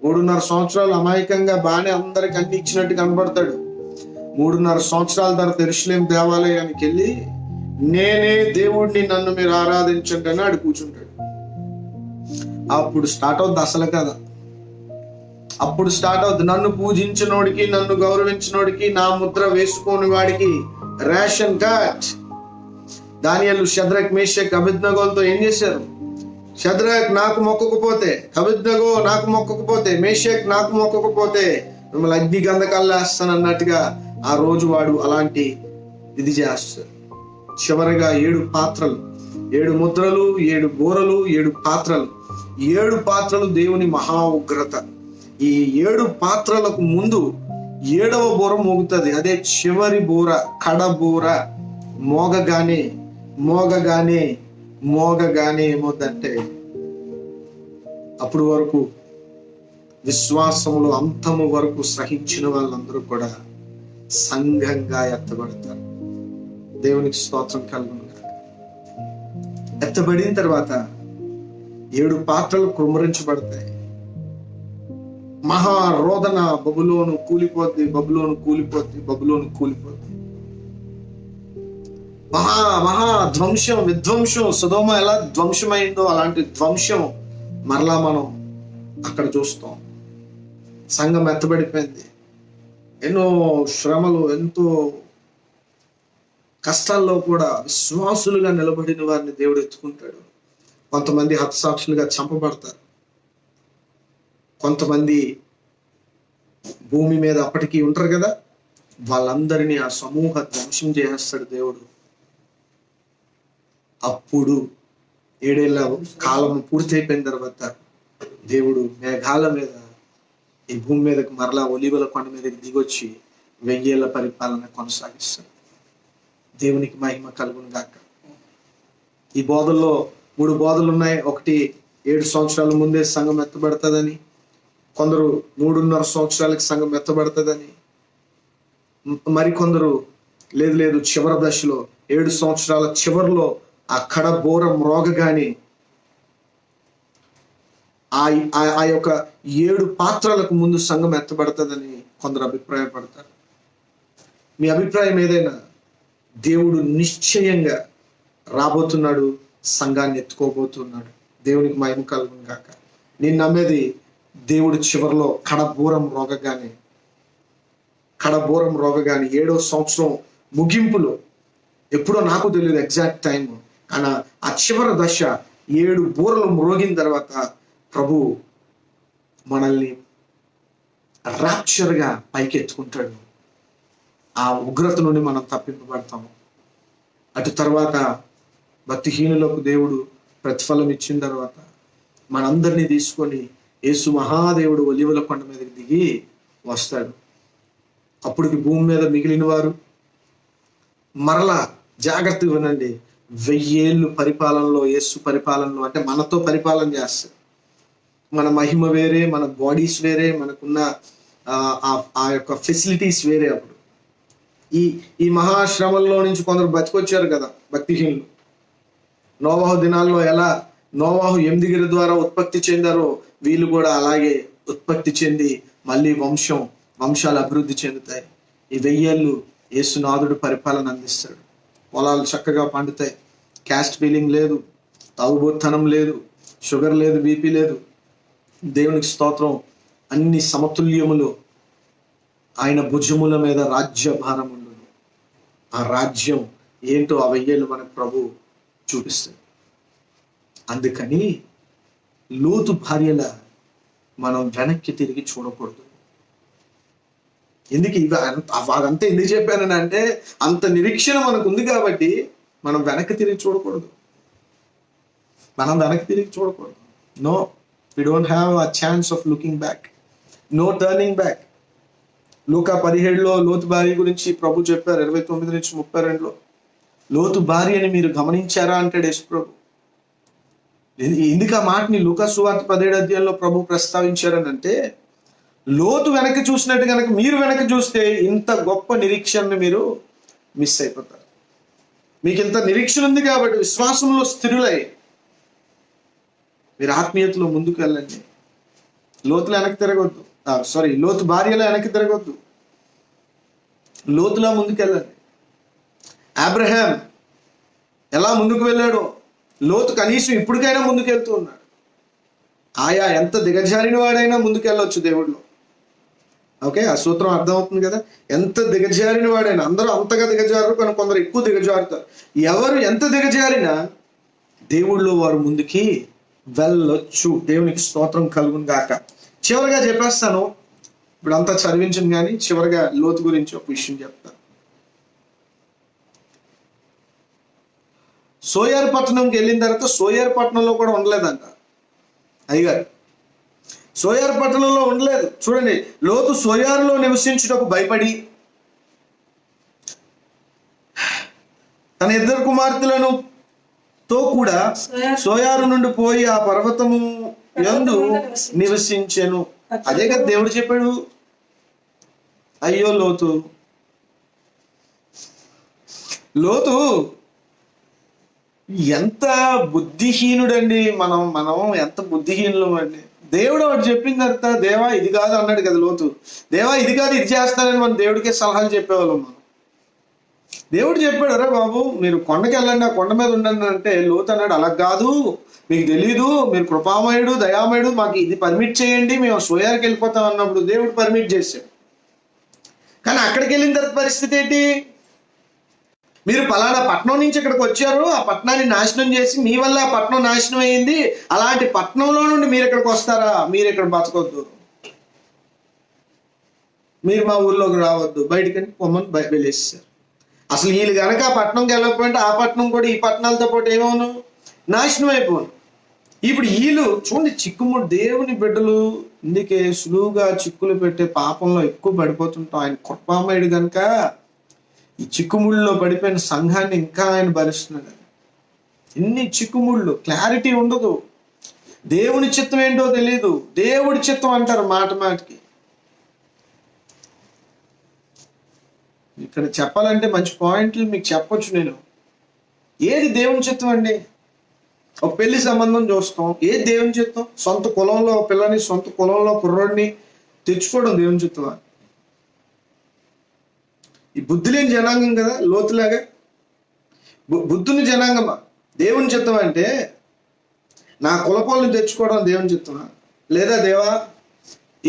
3.5 సంవత్సరాలు అమాయకంగా బాగానే అందరికి అన్ని ఇచ్చినట్టు కనబడతాడు. 3.5 సంవత్సరాల తర్వాత యెరూషలేము దేవాలయానికి వెళ్ళి, నేనే దేవుడిని, నన్ను మీరు ఆరాధించండి అని ఆడు కూర్చుంటాడు. అప్పుడు స్టార్ట్ అవుద్ది అసలు కదా. అప్పుడు స్టార్ట్ అవుద్ది. నన్ను పూజించినోడికి, నన్ను గౌరవించినోడికి, నా ముద్ర వేసుకోని వాడికి రేషన్ కార్డ్. దానియేలు, షద్రక్, మేషక్, అబేద్నెగోలతో ఏం చేశారు? షద్రక్ నాకు మొక్కకపోతే, అబేద్నెగో నాకు మొక్కకపోతే, మేషక్ నాకు మొక్కకపోతే మిమ్మల్ని అగ్ని గంధకాలు వేస్తాను అన్నట్టుగా ఆ రోజు వాడు అలాంటి ఇది చేస్తాడు. చివరిగా 7 పాత్రలు, 7 ముద్రలు, 7 బోరలు, 7 పాత్రలు. 7 పాత్రలు దేవుని మహా ఉగ్రత. ఈ 7 పాత్రలకు ముందు 7వ బోర మోగుతుంది. అదే చివరి బోర, కడ బోర మోగగానే ఏమవుతుందంటే, అప్పుడు వరకు విశ్వాసములో అంతము వరకు సహించిన వాళ్ళందరూ కూడా సంఘంగా ఎత్తబడతారు. దేవునికి స్తోత్రం కలుగును. ఎత్తబడిన తర్వాత 7 పాత్రలు కుమ్మరించబడతాయి. మహారోదన, బబులోను కూలిపోద్ది. మహా మహా ధ్వంసం, విధ్వంసం, సొదొమ ఎలా ధ్వంసమైందో అలాంటి ధ్వంసం మరలా మనం అక్కడ చూస్తాం. సంఘం ఎత్తబడిపోయింది. ఎన్నో శ్రమలు, ఎంతో కష్టాల్లో కూడా విశ్వాసులుగా నిలబడిన వారిని దేవుడు ఎత్తుకుంటాడు. కొంతమంది హతసాక్షులుగా చంపబడతారు. కొంతమంది భూమి మీద అప్పటికి ఉంటారు కదా, వాళ్ళందరినీ ఆ సమూహ ధ్వంసం చేసేస్తాడు దేవుడు. అప్పుడు 7 ఏళ్ల కాలం పూర్తయిపోయిన తర్వాత దేవుడు మేఘాల మీద ఈ భూమి మీదకి మరలా ఒలీవల కొండ మీదకి దిగొచ్చి 1000 ఏళ్ల పరిపాలన కొనసాగిస్తాడు. దేవునికి మహిమ కలుగును గాక. ఈ బోధల్లో 3 బోధలు ఉన్నాయి. ఒకటి 7 సంవత్సరాల ముందే సంఘం ఎత్తబడుతుందని, కొందరు 3.5 సంవత్సరాలకి సంఘం ఎత్తబడుతుందని, మరికొందరు లేదు చివరి దశలో 7 సంవత్సరాల చివరిలో ఆ కడబోర మ్రోగగాని ఆ యొక్క 7 పాత్రలకు ముందు సంఘం ఎత్తబడుతుందని కొందరు అభిప్రాయపడతారు. మీ అభిప్రాయం ఏదైనా, దేవుడు నిశ్చయంగా రాబోతున్నాడు, సంఘాన్ని ఎత్తుకోబోతున్నాడు. దేవునికి మహిమ కలుగును గాక. నేను నమ్మేది దేవుడు చివరిలో కడబోరం రోగగానే 7వ సంవత్సరం ముగింపులో, ఎప్పుడో నాకు తెలియదు ఎగ్జాక్ట్ టైం, కానీ ఆ చివరి దశ 7 బూరలు మ్రోగిన తర్వాత ప్రభు మనల్ని రాప్చర్గా పైకి ఎత్తుకుంటాడు. ఆ ఉగ్రత నుండి మనం తప్పింపబడతాము. అటు తర్వాత భక్తిహీనులకు దేవుడు ప్రతిఫలం ఇచ్చిన తర్వాత మనందరినీ తీసుకొని యేసు మహాదేవుడు ఒలీవల కొండ మీదకి దిగి వస్తాడు. అప్పటికి భూమి మీద మిగిలిన వారు మరలా జాగ్రత్తగా వినండి, 1000 ఏళ్ళు పరిపాలనలో, యేసు పరిపాలనలో, అంటే మనతో పరిపాలన చేస్తాడు. మన మహిమ వేరే, మన బాడీస్ వేరే, మనకున్న ఆ యొక్క ఫెసిలిటీస్ వేరే. అప్పుడు ఈ మహాశ్రమంలో నుంచి కొందరు బతికొచ్చారు కదా భక్తిహీనులు. నోవాహు దినాల్లో ఎలా నోవాహు 8 గిరి ద్వారా ఉత్పత్తి చెందారో వీళ్ళు కూడా అలాగే ఉత్పత్తి చెంది మళ్ళీ వంశాలు అభివృద్ధి చెందుతాయి. ఈ 1000 ఏళ్ళు యేసునాథుడు పరిపాలన అందిస్తాడు. పొలాలు చక్కగా పండుతాయి, క్యాస్ట్ ఫీలింగ్ లేదు, తాగుబోతనం లేదు, షుగర్ లేదు, బీపీ లేదు. దేవునికి స్తోత్రం. అన్ని సమతుల్యములు ఆయన భుజముల మీద రాజ్యభారం ఉండును. ఆ రాజ్యం ఏంటో ఆ 1000 ఏళ్ళు మనకు ప్రభు చూపిస్తాడు. అందుకని లోతు భార్యల మనం వెనక్కి తిరిగి చూడకూడదు. ఎందుకు అదంతా ఎందుకు చెప్పానని అంటే, అంత నిరీక్షణ మనకు ఉంది కాబట్టి మనం వెనక్కి తిరిగి చూడకూడదు. No, we don't have a chance of looking back, no turning back. Luke 17లో లోతు భార్య గురించి ప్రభు చెప్పారు, 29 నుంచి 32లో. లోతు భార్యని మీరు గమనించారా అంటాడు యేసు ప్రభు. ఎందుకు ఆ మాటని లూకా సువార్త 17వ అధ్యాయంలో ప్రభు ప్రస్తావించారని అంటే, లోతు వెనక్కి చూసినట్టు కనుక మీరు వెనక్కి చూస్తే ఇంత గొప్ప నిరీక్షణని మీరు మిస్ అయిపోతారు. మీకు ఇంత నిరీక్షణ ఉంది కాబట్టి విశ్వాసంలో స్థిరులై మీరు ఆత్మీయతలో ముందుకు వెళ్ళండి. లోతులో వెనక్కి తిరగొద్దు. లోతు భార్యలో వెనక్కి తిరగొద్దు, లోతులా ముందుకు వెళ్ళండి. అబ్రహాం ఎలా ముందుకు వెళ్ళాడో లోతు కనీసం ఇప్పటికైనా ముందుకు వెళ్తూ ఉన్నాడు. ఎంత దిగజారిన వాడైనా ముందుకు వెళ్ళొచ్చు దేవుడిలో. ఓకే, ఆ సూత్రం అర్థమవుతుంది కదా. ఎంత దిగజారిన వాడైనా, అందరూ అంతగా దిగజారు కానీ కొందరు ఎక్కువ దిగజారుతారు. ఎవరు ఎంత దిగజారినా దేవుళ్ళో వారు ముందుకి వెళ్ళొచ్చు. దేవునికి స్తోత్రం కలుగును గాక. చివరిగా చెప్పేస్తాను, ఇప్పుడు అంతా చదివించను కానీ చివరిగా లోతు గురించి ఒక విషయం చెప్తాను. సోయార్ పట్టణంకి వెళ్ళిన తర్వాత సోయార్ పట్టణంలో కూడా ఉండలేదంట అయ్యగారు. సోయార్ పట్టణంలో ఉండలేదు. చూడండి, లోతు సోయారులో నివసించుటకు భయపడి తన 2 కుమార్తెలను తో కూడా సోయారు నుండి పోయి ఆ పర్వతము యందు నివసించెను. అదే కదా దేవుడు చెప్పాడు. అయ్యో లోతు ఎంత బుద్ధిహీనుడండి. మనం ఎంత బుద్ధిహీనులం అండి. దేవుడు ఒకటి చెప్పిన తర్వాత దేవా ఇది కాదు అన్నాడు కదా లోతు. దేవా ఇది కాదు, ఇది చేస్తానని మన దేవుడికే సలహాలు చెప్పేవాళ్ళం మనం. దేవుడు చెప్పాడు, అరే బాబు మీరు కొండకి వెళ్ళండి, ఆ కొండ మీద ఉండండి అంటే లోతు అన్నాడు, అలా కాదు, మీకు తెలీదు, మీరు కృపామయుడు దయామయుడు, మాకు ఇది పర్మిట్ చేయండి, మేము సోయారికి వెళ్ళిపోతాం అన్నప్పుడు దేవుడు పర్మిట్ చేశాడు. కానీ అక్కడికి వెళ్ళిన తర్వాత పరిస్థితి ఏంటి? మీరు పలానా పట్టణం నుంచి ఇక్కడికి వచ్చారు, ఆ పట్టణాన్ని నాశనం చేసి మీ వల్ల ఆ పట్టణం నాశనం అయింది, అలాంటి పట్టణంలో నుండి మీరు ఇక్కడికి వస్తారా? మీరు ఇక్కడ బతకొద్దు, మీరు మా ఊర్లోకి రావద్దు, బయటకి పొమ్మని వెళ్ళేసారు. అసలు వీళ్ళు కనుక ఆ పట్టణంకి వెళ్ళకపోయింటే ఆ పట్టణం కూడా ఈ పట్టణాలతో పాటు ఏమవును? నాశనం అయిపోను. ఇప్పుడు వీళ్ళు చూడండి, చిక్కుముడు దేవుని బిడ్డలు ఇందుకే సులువుగా చిక్కులు పెట్టే పాపంలో ఎక్కువ పడిపోతుంటాం. ఆయన కృపామయుడు కనుక ఈ చిక్కుముళ్ళలో పడిపోయిన సంఘాన్ని ఇంకా ఆయన భరిస్తున్నాడు. ఎన్ని చిక్కుముళ్ళు, క్లారిటీ ఉండదు, దేవుని చిత్తం ఏంటో తెలియదు, దేవుడి చిత్తం అంటారు మాట మాటకి. ఇక్కడ చెప్పాలంటే మంచి పాయింట్లు మీకు చెప్పొచ్చు నేను. ఏది దేవుని చిత్తం అండి? ఒక పెళ్లి సంబంధం చూస్తాం, ఏది దేవుని చిత్తం? సొంత కులంలో పిల్లని, సొంత కులంలో కుర్రోడిని తెచ్చుకోవడం దేవుని చిత్తమా? ఈ బుద్ధి లేని జనాంగం కదా లోతులాగా, బుద్ధుని జనాంగమా? దేవుని చిత్తం అంటే నా కులపోళ్ళని తెచ్చుకోవడం దేవుని చిత్తమా? లేదా దేవా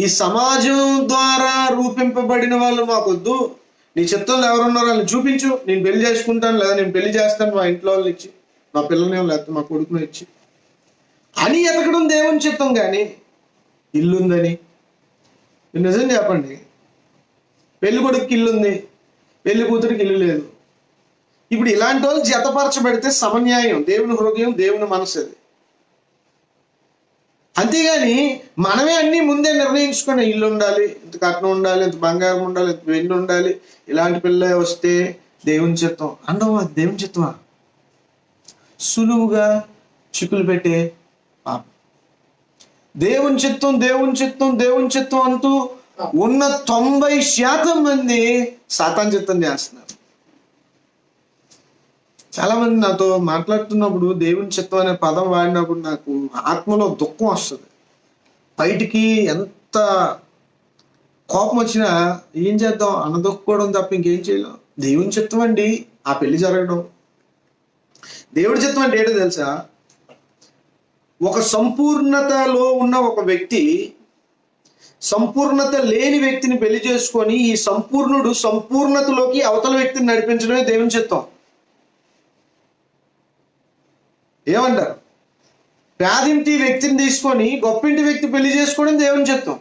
ఈ సమాజం ద్వారా రూపింపబడిన వాళ్ళు మాకొద్దు, నీ చిత్తంలో ఎవరున్నారో వాళ్ళని చూపించు, నేను పెళ్లి చేసుకుంటాను, లేదా నేను పెళ్లి చేస్తాను మా ఇంట్లో వాళ్ళని ఇచ్చి, మా పిల్లల్ని లేకపోతే మా కొడుకుని ఇచ్చి అని ఎతకడం దేవుని చిత్తం. కానీ ఇల్లుందని, నిజం చెప్పండి, పెళ్లి కొడుకుకి ఇల్లుంది, పెళ్లి కూతురికి ఇల్లు లేదు. ఇప్పుడు ఇలాంటి వాళ్ళు జతపరచబడితే సమన్యాయం. దేవుని హృదయం, దేవుని మనసు అది. అంతేగాని మనమే అన్ని ముందే నిర్ణయించుకుని ఇల్లు ఉండాలి, ఇంత కట్నం ఉండాలి, ఇంత బంగారం ఉండాలి, ఇంత వెండి ఉండాలి, ఇలాంటి పిల్ల వస్తే దేవుని చిత్తం అండవు. అది దేవుని చిత్తమా? సులువుగా చిక్కులు పెట్టే పాపం. దేవుని చిత్తం, దేవుని చిత్తం, దేవుని చిత్తం అంటూ ఉన్న 90% మంది సాతాను చిత్తం చేస్తున్నారు. చాలా మంది నాతో మాట్లాడుతున్నప్పుడు దేవుని చిత్తం అనే పదం వాడినప్పుడు నాకు ఆత్మలో దుఃఖం వస్తుంది. బయటికి ఎంత కోపం వచ్చినా ఏం చేద్దాం, అనదొక్కుకోవడం తప్ప ఇంకేం చేయలేం. దేవుని చిత్తం అండి ఆ పెళ్లి జరగడం. దేవుడి చిత్తం అంటే ఏంటో తెలుసా? ఒక సంపూర్ణతలో ఉన్న ఒక వ్యక్తి సంపూర్ణత లేని వ్యక్తిని పెళ్లి చేసుకొని ఈ సంపూర్ణుడు సంపూర్ణతలోకి అవతల వ్యక్తిని నడిపించడమే దేవుని చిత్తం. ఏమంటారు? పేదింటి వ్యక్తిని తీసుకొని గొప్పింటి వ్యక్తి పెళ్లి చేసుకోవడం దేవుని చిత్తం.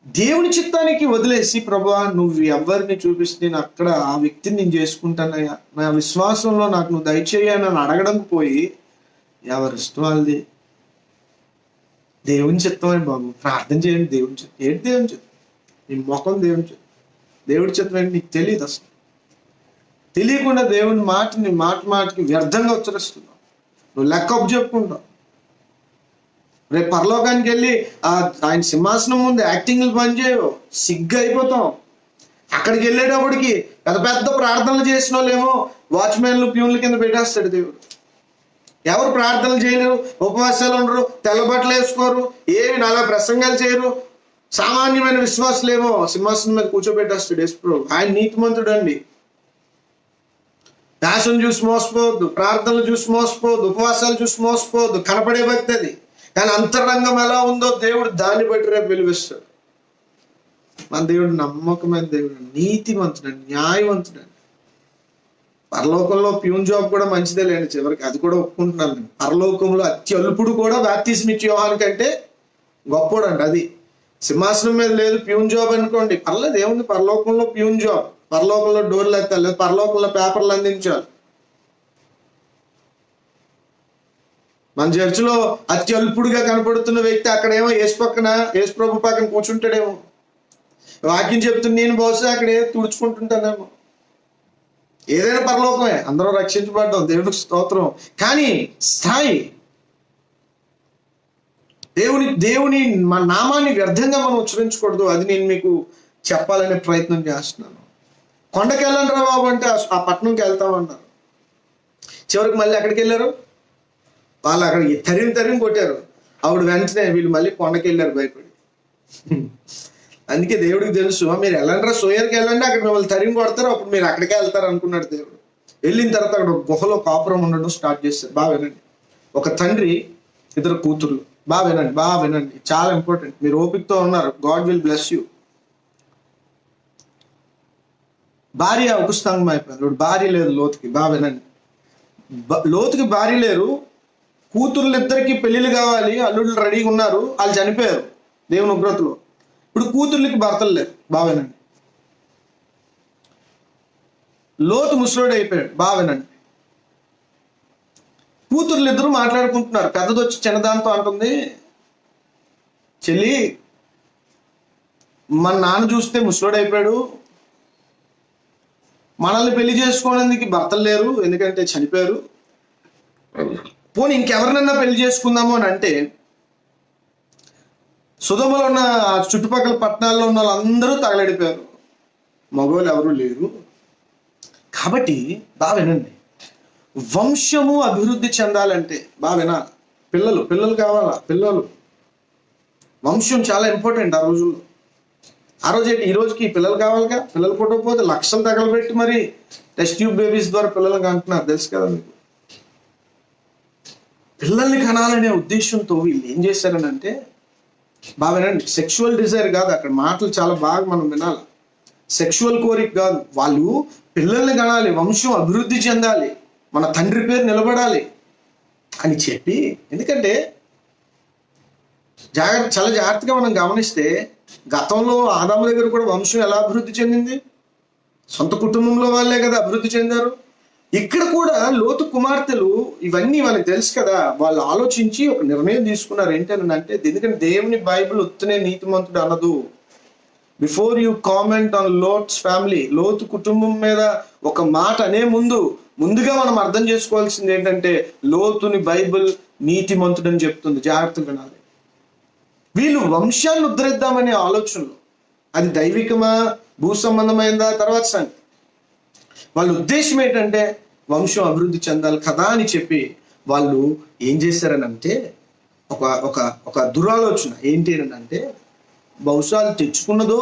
దేవుని చిత్తానికి వదిలేసి ప్రభువా నువ్వు ఎవరిని చూపిస్తే నేను అక్కడ ఆ వ్యక్తిని నేను చేసుకుంటానయ్యా, నా విశ్వాసంలో నాకు నువ్వు దయచేయని అడగడం పోయి ఎవరిష్టం వాళ్ళది. దేవుని చిత్తం అని బాబు ప్రార్థన చేయండి. దేవుని చిత్తం ఏంటి? దేవుని చిత్తం నీ ముఖం దేవుని చిత్తం. దేవుడి చిత్తం ఏంటి నీకు తెలియదు. అసలు తెలియకుండా దేవుని మాటని మాటికి వ్యర్థంగా ఉచ్చరిస్తున్నావు. నువ్వు లెక్కపు చెప్పుకుంటావు. రేపు పరలోకానికి వెళ్ళి ఆయన సింహాసనం ముందు యాక్టింగ్లు పనిచేయవు, సిగ్గు అయిపోతాం. అక్కడికి వెళ్ళేటప్పటికి పెద్ద పెద్ద ప్రార్థనలు చేసిన వాళ్ళేమో వాచ్మెన్లు ప్యూన్ల కింద పెట్టేస్తాడు దేవుడు. ఎవరు ప్రార్థనలు చేయలేరు, ఉపవాసాలు ఉండరు, తెల్లబట్టలు వేసుకోరు, ఏమి నాలా ప్రసంగాలు చేయరు. సామాన్యమైన విశ్వాసులేమో సింహాసనం మీద కూర్చోబెట్టేస్తాడు యేసు. ఆయన నీతిమంతుడు అండి. దాసం చూసి మోసపోవద్దు, ప్రార్థనలు చూసి మోసపోవద్దు, ఉపవాసాలు చూసి మోసపోవద్దు. కనపడే భక్తి అది, కానీ అంతరంగం ఎలా ఉందో దేవుడు దాన్ని బట్టి రేపు వెలువిస్తాడు. మన దేవుడు నమ్మకమైన దేవుడు, నీతిమంతుడు, న్యాయవంతుడు. పరలోకంలో ప్యూన్ జాబ్ కూడా మంచిదే లేండి, చివరికి అది కూడా ఒప్పుకుంటున్నాను. పరలోకంలో అత్యల్పుడు కూడా బాప్తిస్మం ఇచ్చే యోహాను కంటే గొప్పోడు అండి. అది సింహాసనం మీద లేదు ప్యూన్ జాబ్ అనుకోండి, పర్లేదు, ఏముంది పరలోకంలో ప్యూన్ జాబ్. పరలోకంలో డోర్లు ఎత్తాలి, లేదు పరలోకంలో పేపర్లు అందించాలి. మన చర్చిలో అత్యల్పుడుగా కనపడుతున్న వ్యక్తి అక్కడేమో యేసు ప్రభు పక్కన కూర్చుంటాడేమో, వాక్యం చెప్తున్న నేను బహుశా అక్కడే తుడుచుకుంటుంటానేమో. ఏదైనా పరలోకమే, అందరూ రక్షించబడ్డాం, దేవుడికి స్తోత్రం. కానీ స్థాయి దేవుని మన నామాన్ని వ్యర్థంగా మనం ఉచ్చరించకూడదు. అది నేను మీకు చెప్పాలనే ప్రయత్నం చేస్తున్నాను. కొండకి వెళ్ళండి రా బాబు అంటే ఆ పట్టణంకి వెళ్తామన్నారు. చివరికి మళ్ళీ ఎక్కడికి వెళ్ళారు? వాళ్ళు అక్కడ తరిమి కొట్టారు. ఆవిడ వెంటనే వీళ్ళు మళ్ళీ కొండకి వెళ్ళారు భయపడి. అందుకే దేవుడికి తెలుసు, మీరు వెళ్ళండి, సోయర్కి వెళ్ళండి, అక్కడ మిమ్మల్ని తరిమి కొడతారు, అప్పుడు మీరు అక్కడికే వెళ్తారు అనుకున్నాడు దేవుడు. వెళ్ళిన తర్వాత అక్కడ ఒక గుహలో కాపురం ఉండడం స్టార్ట్ చేస్తారు. బాగా వినండి. ఒక తండ్రి, 2 కూతుర్లు. బాగా వినండి, చాలా ఇంపార్టెంట్. మీరు ఓపికతో ఉన్నారు, గాడ్ విల్ బ్లెస్ యూ. భార్య ఒక స్తంభం అయిపోయింది. భార్య లేదు లోతుకి. బాగా వినండి, లోతుకి భార్య లేరు. కూతుర్లు ఇద్దరికి పెళ్లిళ్ళు కావాలి, అల్లుళ్ళు రెడీగా ఉన్నారు, వాళ్ళు చనిపోయారు దేవుని ఉగ్రతలో. ఇప్పుడు కూతుర్లకి భర్తలు లేరు. బాగా వినండి, లోతు ముసలోడు అయిపోయాడు. బాగా వినండి, కూతుర్లు ఇద్దరు మాట్లాడుకుంటున్నారు. పెద్దది వచ్చి చిన్నదాంతో అంటుంది, చెల్లి మన నాన్న చూస్తే ముసలోడు అయిపోయాడు, మనల్ని పెళ్లి చేసుకోవడానికి భర్తలు లేరు, ఎందుకంటే చనిపోయారు, పోనీ ఇంకెవరినన్నా పెళ్లి చేసుకుందాము అని అంటే, సుధమలో ఉన్న చుట్టుపక్కల పట్టణాల్లో ఉన్న వాళ్ళందరూ తగలడిపోయారు, మగవాళ్ళు ఎవరు లేరు. కాబట్టి బాగా వినండి, వంశము అభివృద్ధి చెందాలంటే బాగా వినాలి. పిల్లలు కావాలా, వంశం చాలా ఇంపార్టెంట్ ఆ రోజుల్లో. ఆ రోజు ఏంటి, ఈ రోజుకి పిల్లలు కావాలిగా. పిల్లలు పుట్టకపోతే లక్షలు తగలబెట్టి మరి టెస్ట్ ట్యూబ్ బేబీస్ ద్వారా పిల్లలకి అంటున్నారు, తెలుసు కదా మీకు. పిల్లల్ని కనాలనే ఉద్దేశంతో వీళ్ళు ఏం చేశారని అంటే, బాగా వినండి, సెక్షువల్ డిజైర్ కాదు అక్కడ, మాటలు చాలా బాగా మనం వినాలి. సెక్షువల్ కోరిక కాదు, వాళ్ళు పిల్లల్ని కనాలి, వంశం అభివృద్ధి చెందాలి, మన తండ్రి పేరు నిలబడాలి అని చెప్పి. ఎందుకంటే చాలా జాగ్రత్తగా మనం గమనిస్తే, గతంలో ఆదాము దగ్గర కూడా వంశం ఎలా అభివృద్ధి చెందింది? సొంత కుటుంబంలో వాళ్ళే కదా అభివృద్ధి చెందారు. ఇక్కడ కూడా లోతు కుమార్తెలు ఇవన్నీ వాళ్ళకి తెలుసు కదా, వాళ్ళు ఆలోచించి ఒక నిర్ణయం తీసుకున్నారు. ఏంటంటే, ఎందుకంటే దేవుని బైబిల్ ఉత్తనే నీతిమంతుడు అనదు. Before you comment on Lot's family, Lot కుటుంబం మీద ఒక మాట అనే ముందుగా మనం అర్థం చేసుకోవాల్సింది ఏంటంటే, లోతుని బైబిల్ నీతిమంతుడు అని చెప్తుంది. జాగ్రత్తగా వినాలి. వీళ్ళు వంశాన్ని ఉద్ధరిద్దామనే ఆలోచనలు, అది దైవికమా భూ సంబంధమైందా తర్వాత సంగతి. వాళ్ళ ఉద్దేశం ఏంటంటే వంశం అభివృద్ధి చెందాలి కదా అని చెప్పి వాళ్ళు ఏం చేశారని అంటే, ఒక దురాలోచన ఏంటి అని అంటే, బహుశా తెచ్చుకున్నదో,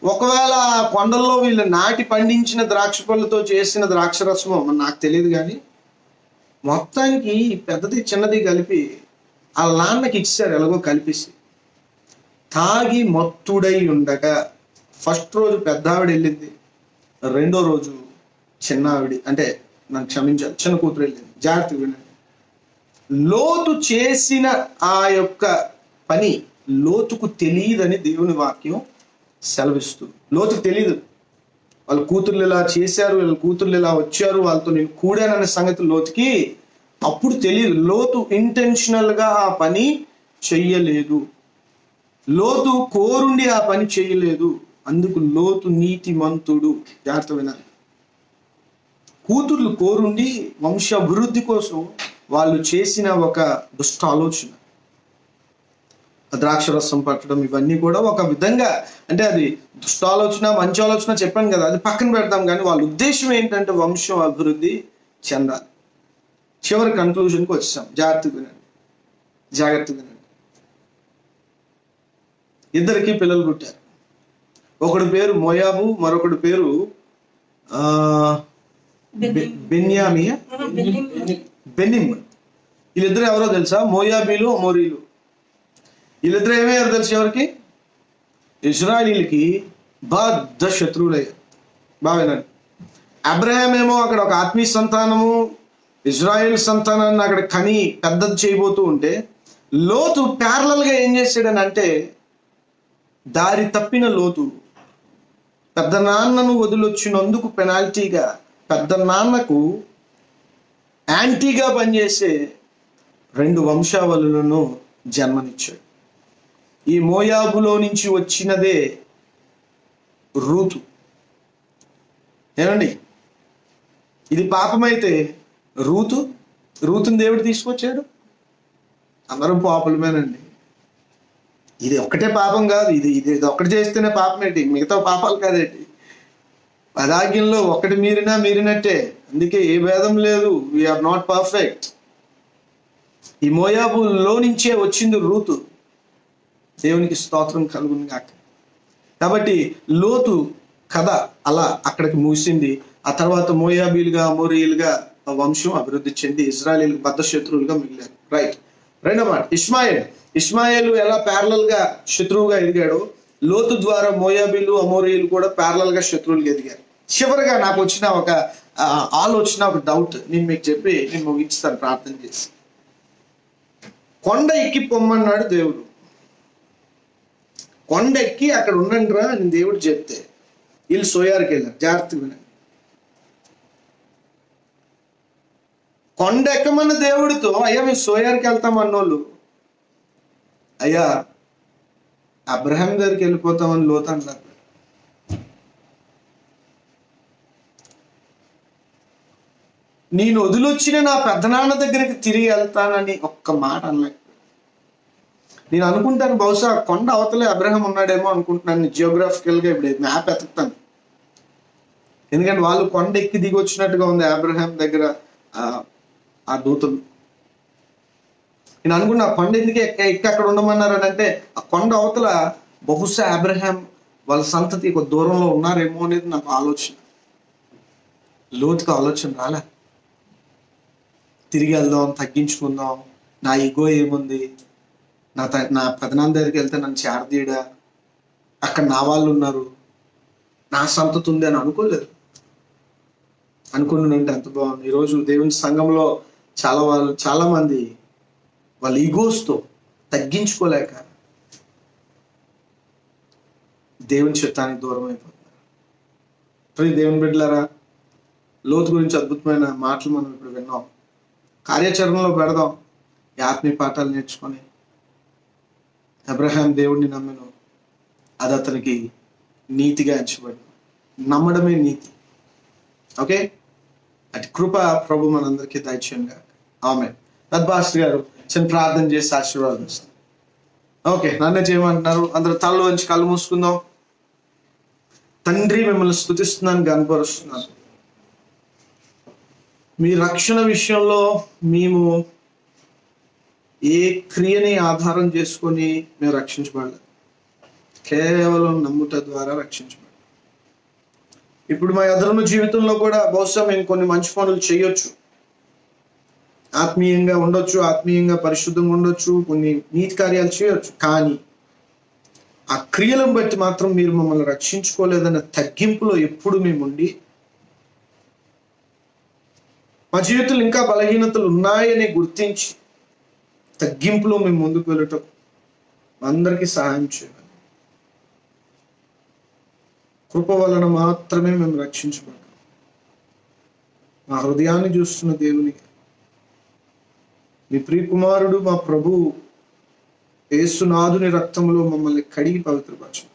ఒకవేళ కొండల్లో వీళ్ళు నాటి పండించిన ద్రాక్ష పళ్ళతో చేసిన ద్రాక్ష రసమో నాకు తెలియదు, కానీ మొత్తానికి పెద్దది చిన్నది కలిపి ఆ నాన్నకి ఇచ్చారు, ఎలాగో కలిపేసి. తాగి మత్తుడై ఉండగా ఫస్ట్ రోజు పెద్ద ఆవిడ వెళ్ళింది, రెండో రోజు చిన్న ఆవిడ, అంటే నన్ను క్షమించాలి, చిన్న కూతురు వెళ్ళింది. జాగ్రత్తగా వినండి, లోతు చేసిన ఆ యొక్క పని లోతుకు తెలియదని దేవుని వాక్యం సెలవిస్తుంది. లోతుకు తెలియదు, వాళ్ళ కూతుర్లు ఇలా చేశారు, వీళ్ళ కూతుర్లు ఇలా వచ్చారు, వాళ్ళతో నేను కూడాననే సంగతి లోతుకి అప్పుడు తెలియదు. లోతు ఇంటెన్షనల్ గా ఆ పని చెయ్యలేదు, లోతు కోరుండి ఆ పని చేయలేదు. అందుకు లోతు నీతిమంతుడు. జాగ్రత్త వినాలి, కూతుర్లు కోరుండి వంశాభివృద్ధి కోసం వాళ్ళు చేసిన ఒక దుష్ట ఆలోచన, ద్రాక్షరసం పట్టడం, ఇవన్నీ కూడా ఒక విధంగా, అంటే అది దుష్ట ఆలోచన మంచి ఆలోచన చెప్పాను కదా, అది పక్కన పెడతాం. కానీ వాళ్ళ ఉద్దేశం ఏంటంటే వంశం అభివృద్ధి చెందాలి. చివరి కన్క్లూజన్కి వచ్చాం. జాగ్రత్తగా వినండి. ఇద్దరికి పిల్లలు పుట్టారు. ఒకడు పేరు మోయాబు, మరొకడు పేరు బెనిమ్. వీళ్ళిద్దరు ఎవరో తెలుసా? మోయాబీలు, అమోరీలు. వీళ్ళిద్దరు ఏమయ్యారు తెలుసు ఎవరికి? ఇజ్రాయిలీలకి బద్ద శత్రువులయ్యారు. బాగా అబ్రహాం ఏమో అక్కడ ఒక ఆత్మీయ సంతానము, ఇజ్రాయేల్ సంతానాన్ని అక్కడ కని పెద్దది చేయబోతూ ఉంటే, లోతు ప్యారలల్ గా ఏం చేశాడని అంటే, దారి తప్పిన లోతు పెద్ద నాన్నను వదిలొచ్చినందుకు పెనాల్టీగా పెద్ద నాన్నకు యాంటీగా పనిచేసే 2 వంశావళులను జన్మనిచ్చాడు. ఈ మోయాబులో నుంచి వచ్చినదే రూతు. ఏమండి, ఇది పాపమైతే రూతుని దేవుడు తీసుకొచ్చాడు. అందరం పాపులమేనండి. ఇది ఒక్కటే పాపం కాదు, ఇది ఒక్కటి చేస్తేనే పాపం ఏంటి, మిగతా పాపాలు కాదేంటి. పదాజ్ఞల్లో ఒకటి మీరినట్టే. అందుకే ఏ భేదం లేదు, వీఆర్ నాట్ పర్ఫెక్ట్. ఈ మోయాబులో నుంచే వచ్చింది రూతు. దేవునికి స్తోత్రం కలుగును గాక. కాబట్టి లోతు కథ అలా అక్కడికి ముగిసింది. ఆ తర్వాత మోయాబీలుగా అమోరీయులుగా వంశం అభివృద్ధి చెంది ఇజ్రాయేలీలకు బద్ధ శత్రువులుగా మిగిలారు. రైట్. రెండో మాట ఇష్మాయేలు ఎలా ప్యారలల్ గా శత్రువుగా ఎదిగాడో, లోతు ద్వారా మోయాబీలు అమోరీయులు కూడా ప్యారలల్ గా శత్రువులుగా ఎదిగారు. చివరిగా నాకు వచ్చిన ఒక ఆలోచన, ఒక డౌట్ నేను మీకు చెప్పి నేను ముగిస్తాను ప్రార్థన చేసి. కొండ ఎక్కి పొమ్మన్నాడు దేవుడు. కొండ ఎక్కి అక్కడ ఉండండి రా అని దేవుడు చెప్తే వీళ్ళు సోయారుకి వెళ్ళారు. జాగ్రత్తగా వినండి. కొండ ఎక్కమన్న దేవుడితో అయ్యా మేము సోయారుకి వెళ్తాం అన్నోళ్ళు, అయ్యా అబ్రహాం దగ్గరికి వెళ్ళిపోతామని లోతు అన్నారు. నేను వదిలొచ్చిన నా పెద్దనాన్న దగ్గరికి తిరిగి వెళ్తానని ఒక్క మాట అనలేక, నేను అనుకుంటాను బహుశా కొండ అవతలే అబ్రహాం ఉన్నాడేమో అనుకుంటున్నాను. జియోగ్రాఫికల్ గా ఇప్పుడు మ్యాప్ ఎత్తుతాను, ఎందుకంటే వాళ్ళు కొండ ఎక్కి దిగి వచ్చినట్టుగా ఉంది అబ్రహాం దగ్గర ఆ దూతలు. నేను అనుకున్నా కొండ ఎందుకు ఎక్కి అక్కడ ఉండమన్నారు అని అంటే, ఆ కొండ అవతల బహుశా అబ్రహాం వాళ్ళ సంతతి ఒక దూరంలో ఉన్నారేమో అనేది నాకు ఆలోచన. లోతుకు ఆలోచన రాలే. తిరిగి వెళ్దాం, తగ్గించుకుందాం, నా ఈగో ఏముంది, నా పెదనాన్న దగ్గరికి వెళ్తే నన్ను చేరదీయడా, అక్కడ నా వాళ్ళు ఉన్నారు, నా సంతతి ఉంది అని అనుకోలేదు. అనుకున్నానంటే ఎంత బాగుంది. ఈరోజు దేవుని సంఘంలో చాలా మంది వాళ్ళ ఈగోస్తో తగ్గించుకోలేక దేవుని చిత్తానికి దూరం అయిపోతున్నారు. దేవుని బిడ్డలారా, లోతు గురించి అద్భుతమైన మాటలు మనం ఇప్పుడు విన్నాం. కార్యాచరణలో పెడదాం. ఈ ఆత్మీయ పాఠాలు నేర్చుకొని అబ్రహాం దేవుడిని నమ్మిన, అది అతనికి నీతిగా ఎంచబడి, నమ్మడమే నీతి. ఓకే, అటు కృప ప్రభు మనందరికీ దయచేయంగా. ఆమేన్. తద్భాస్టర్ గారు చిన్న ప్రార్థన చేసి ఆశీర్వాదం ఇస్తాం. ఓకే, నన్నే చేయమంటున్నారు. అందరూ తలలో నుంచి కళ్ళు మూసుకుందాం. తండ్రి, మిమ్మల్ని స్తుతిస్తున్నాను, గనపరుస్తున్నాను. మీ రక్షణ విషయంలో మేము ఏ క్రియని ఆధారం చేసుకొని మేము రక్షించబడలేదు, కేవలం నమ్ముట ద్వారా రక్షించబడలేదు. ఇప్పుడు మా ఎదురున్న జీవితంలో కూడా బహుశా మేము కొన్ని మంచి పనులు చేయొచ్చు, ఆత్మీయంగా ఉండొచ్చు, ఆత్మీయంగా పరిశుద్ధంగా ఉండొచ్చు, కొన్ని నీతి కార్యాలు చేయొచ్చు. కానీ ఆ క్రియలను బట్టి మాత్రం మీరు మమ్మల్ని రక్షించుకోలేదన్న తగ్గింపులో ఎప్పుడు మేము ఉండి, మా జీవితంలో ఇంకా బలహీనతలు ఉన్నాయని గుర్తించి తగ్గింపులో మేము ముందుకు వెళ్ళటం అందరికీ సహాయం చేయాలి. కృప వలన మాత్రమే మేము రక్షించబడ్డాం. మా హృదయాన్ని చూస్తున్న దేవుని, మీ ప్రియకుమారుడు మా ప్రభు యేసునాథుని రక్తంలో మమ్మల్ని కడిగి పవిత్రపరచండి.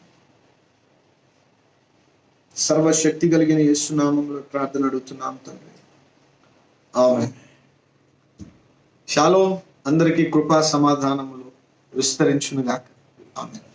సర్వశక్తి కలిగిన యేసునామంలో ప్రార్థన అడుగుతున్నాం తండ్రి. ఆమేన్. షాలోమ్. అందరికీ కృపా సమాధానములు విస్తరించునుగాక. ఆమేన్.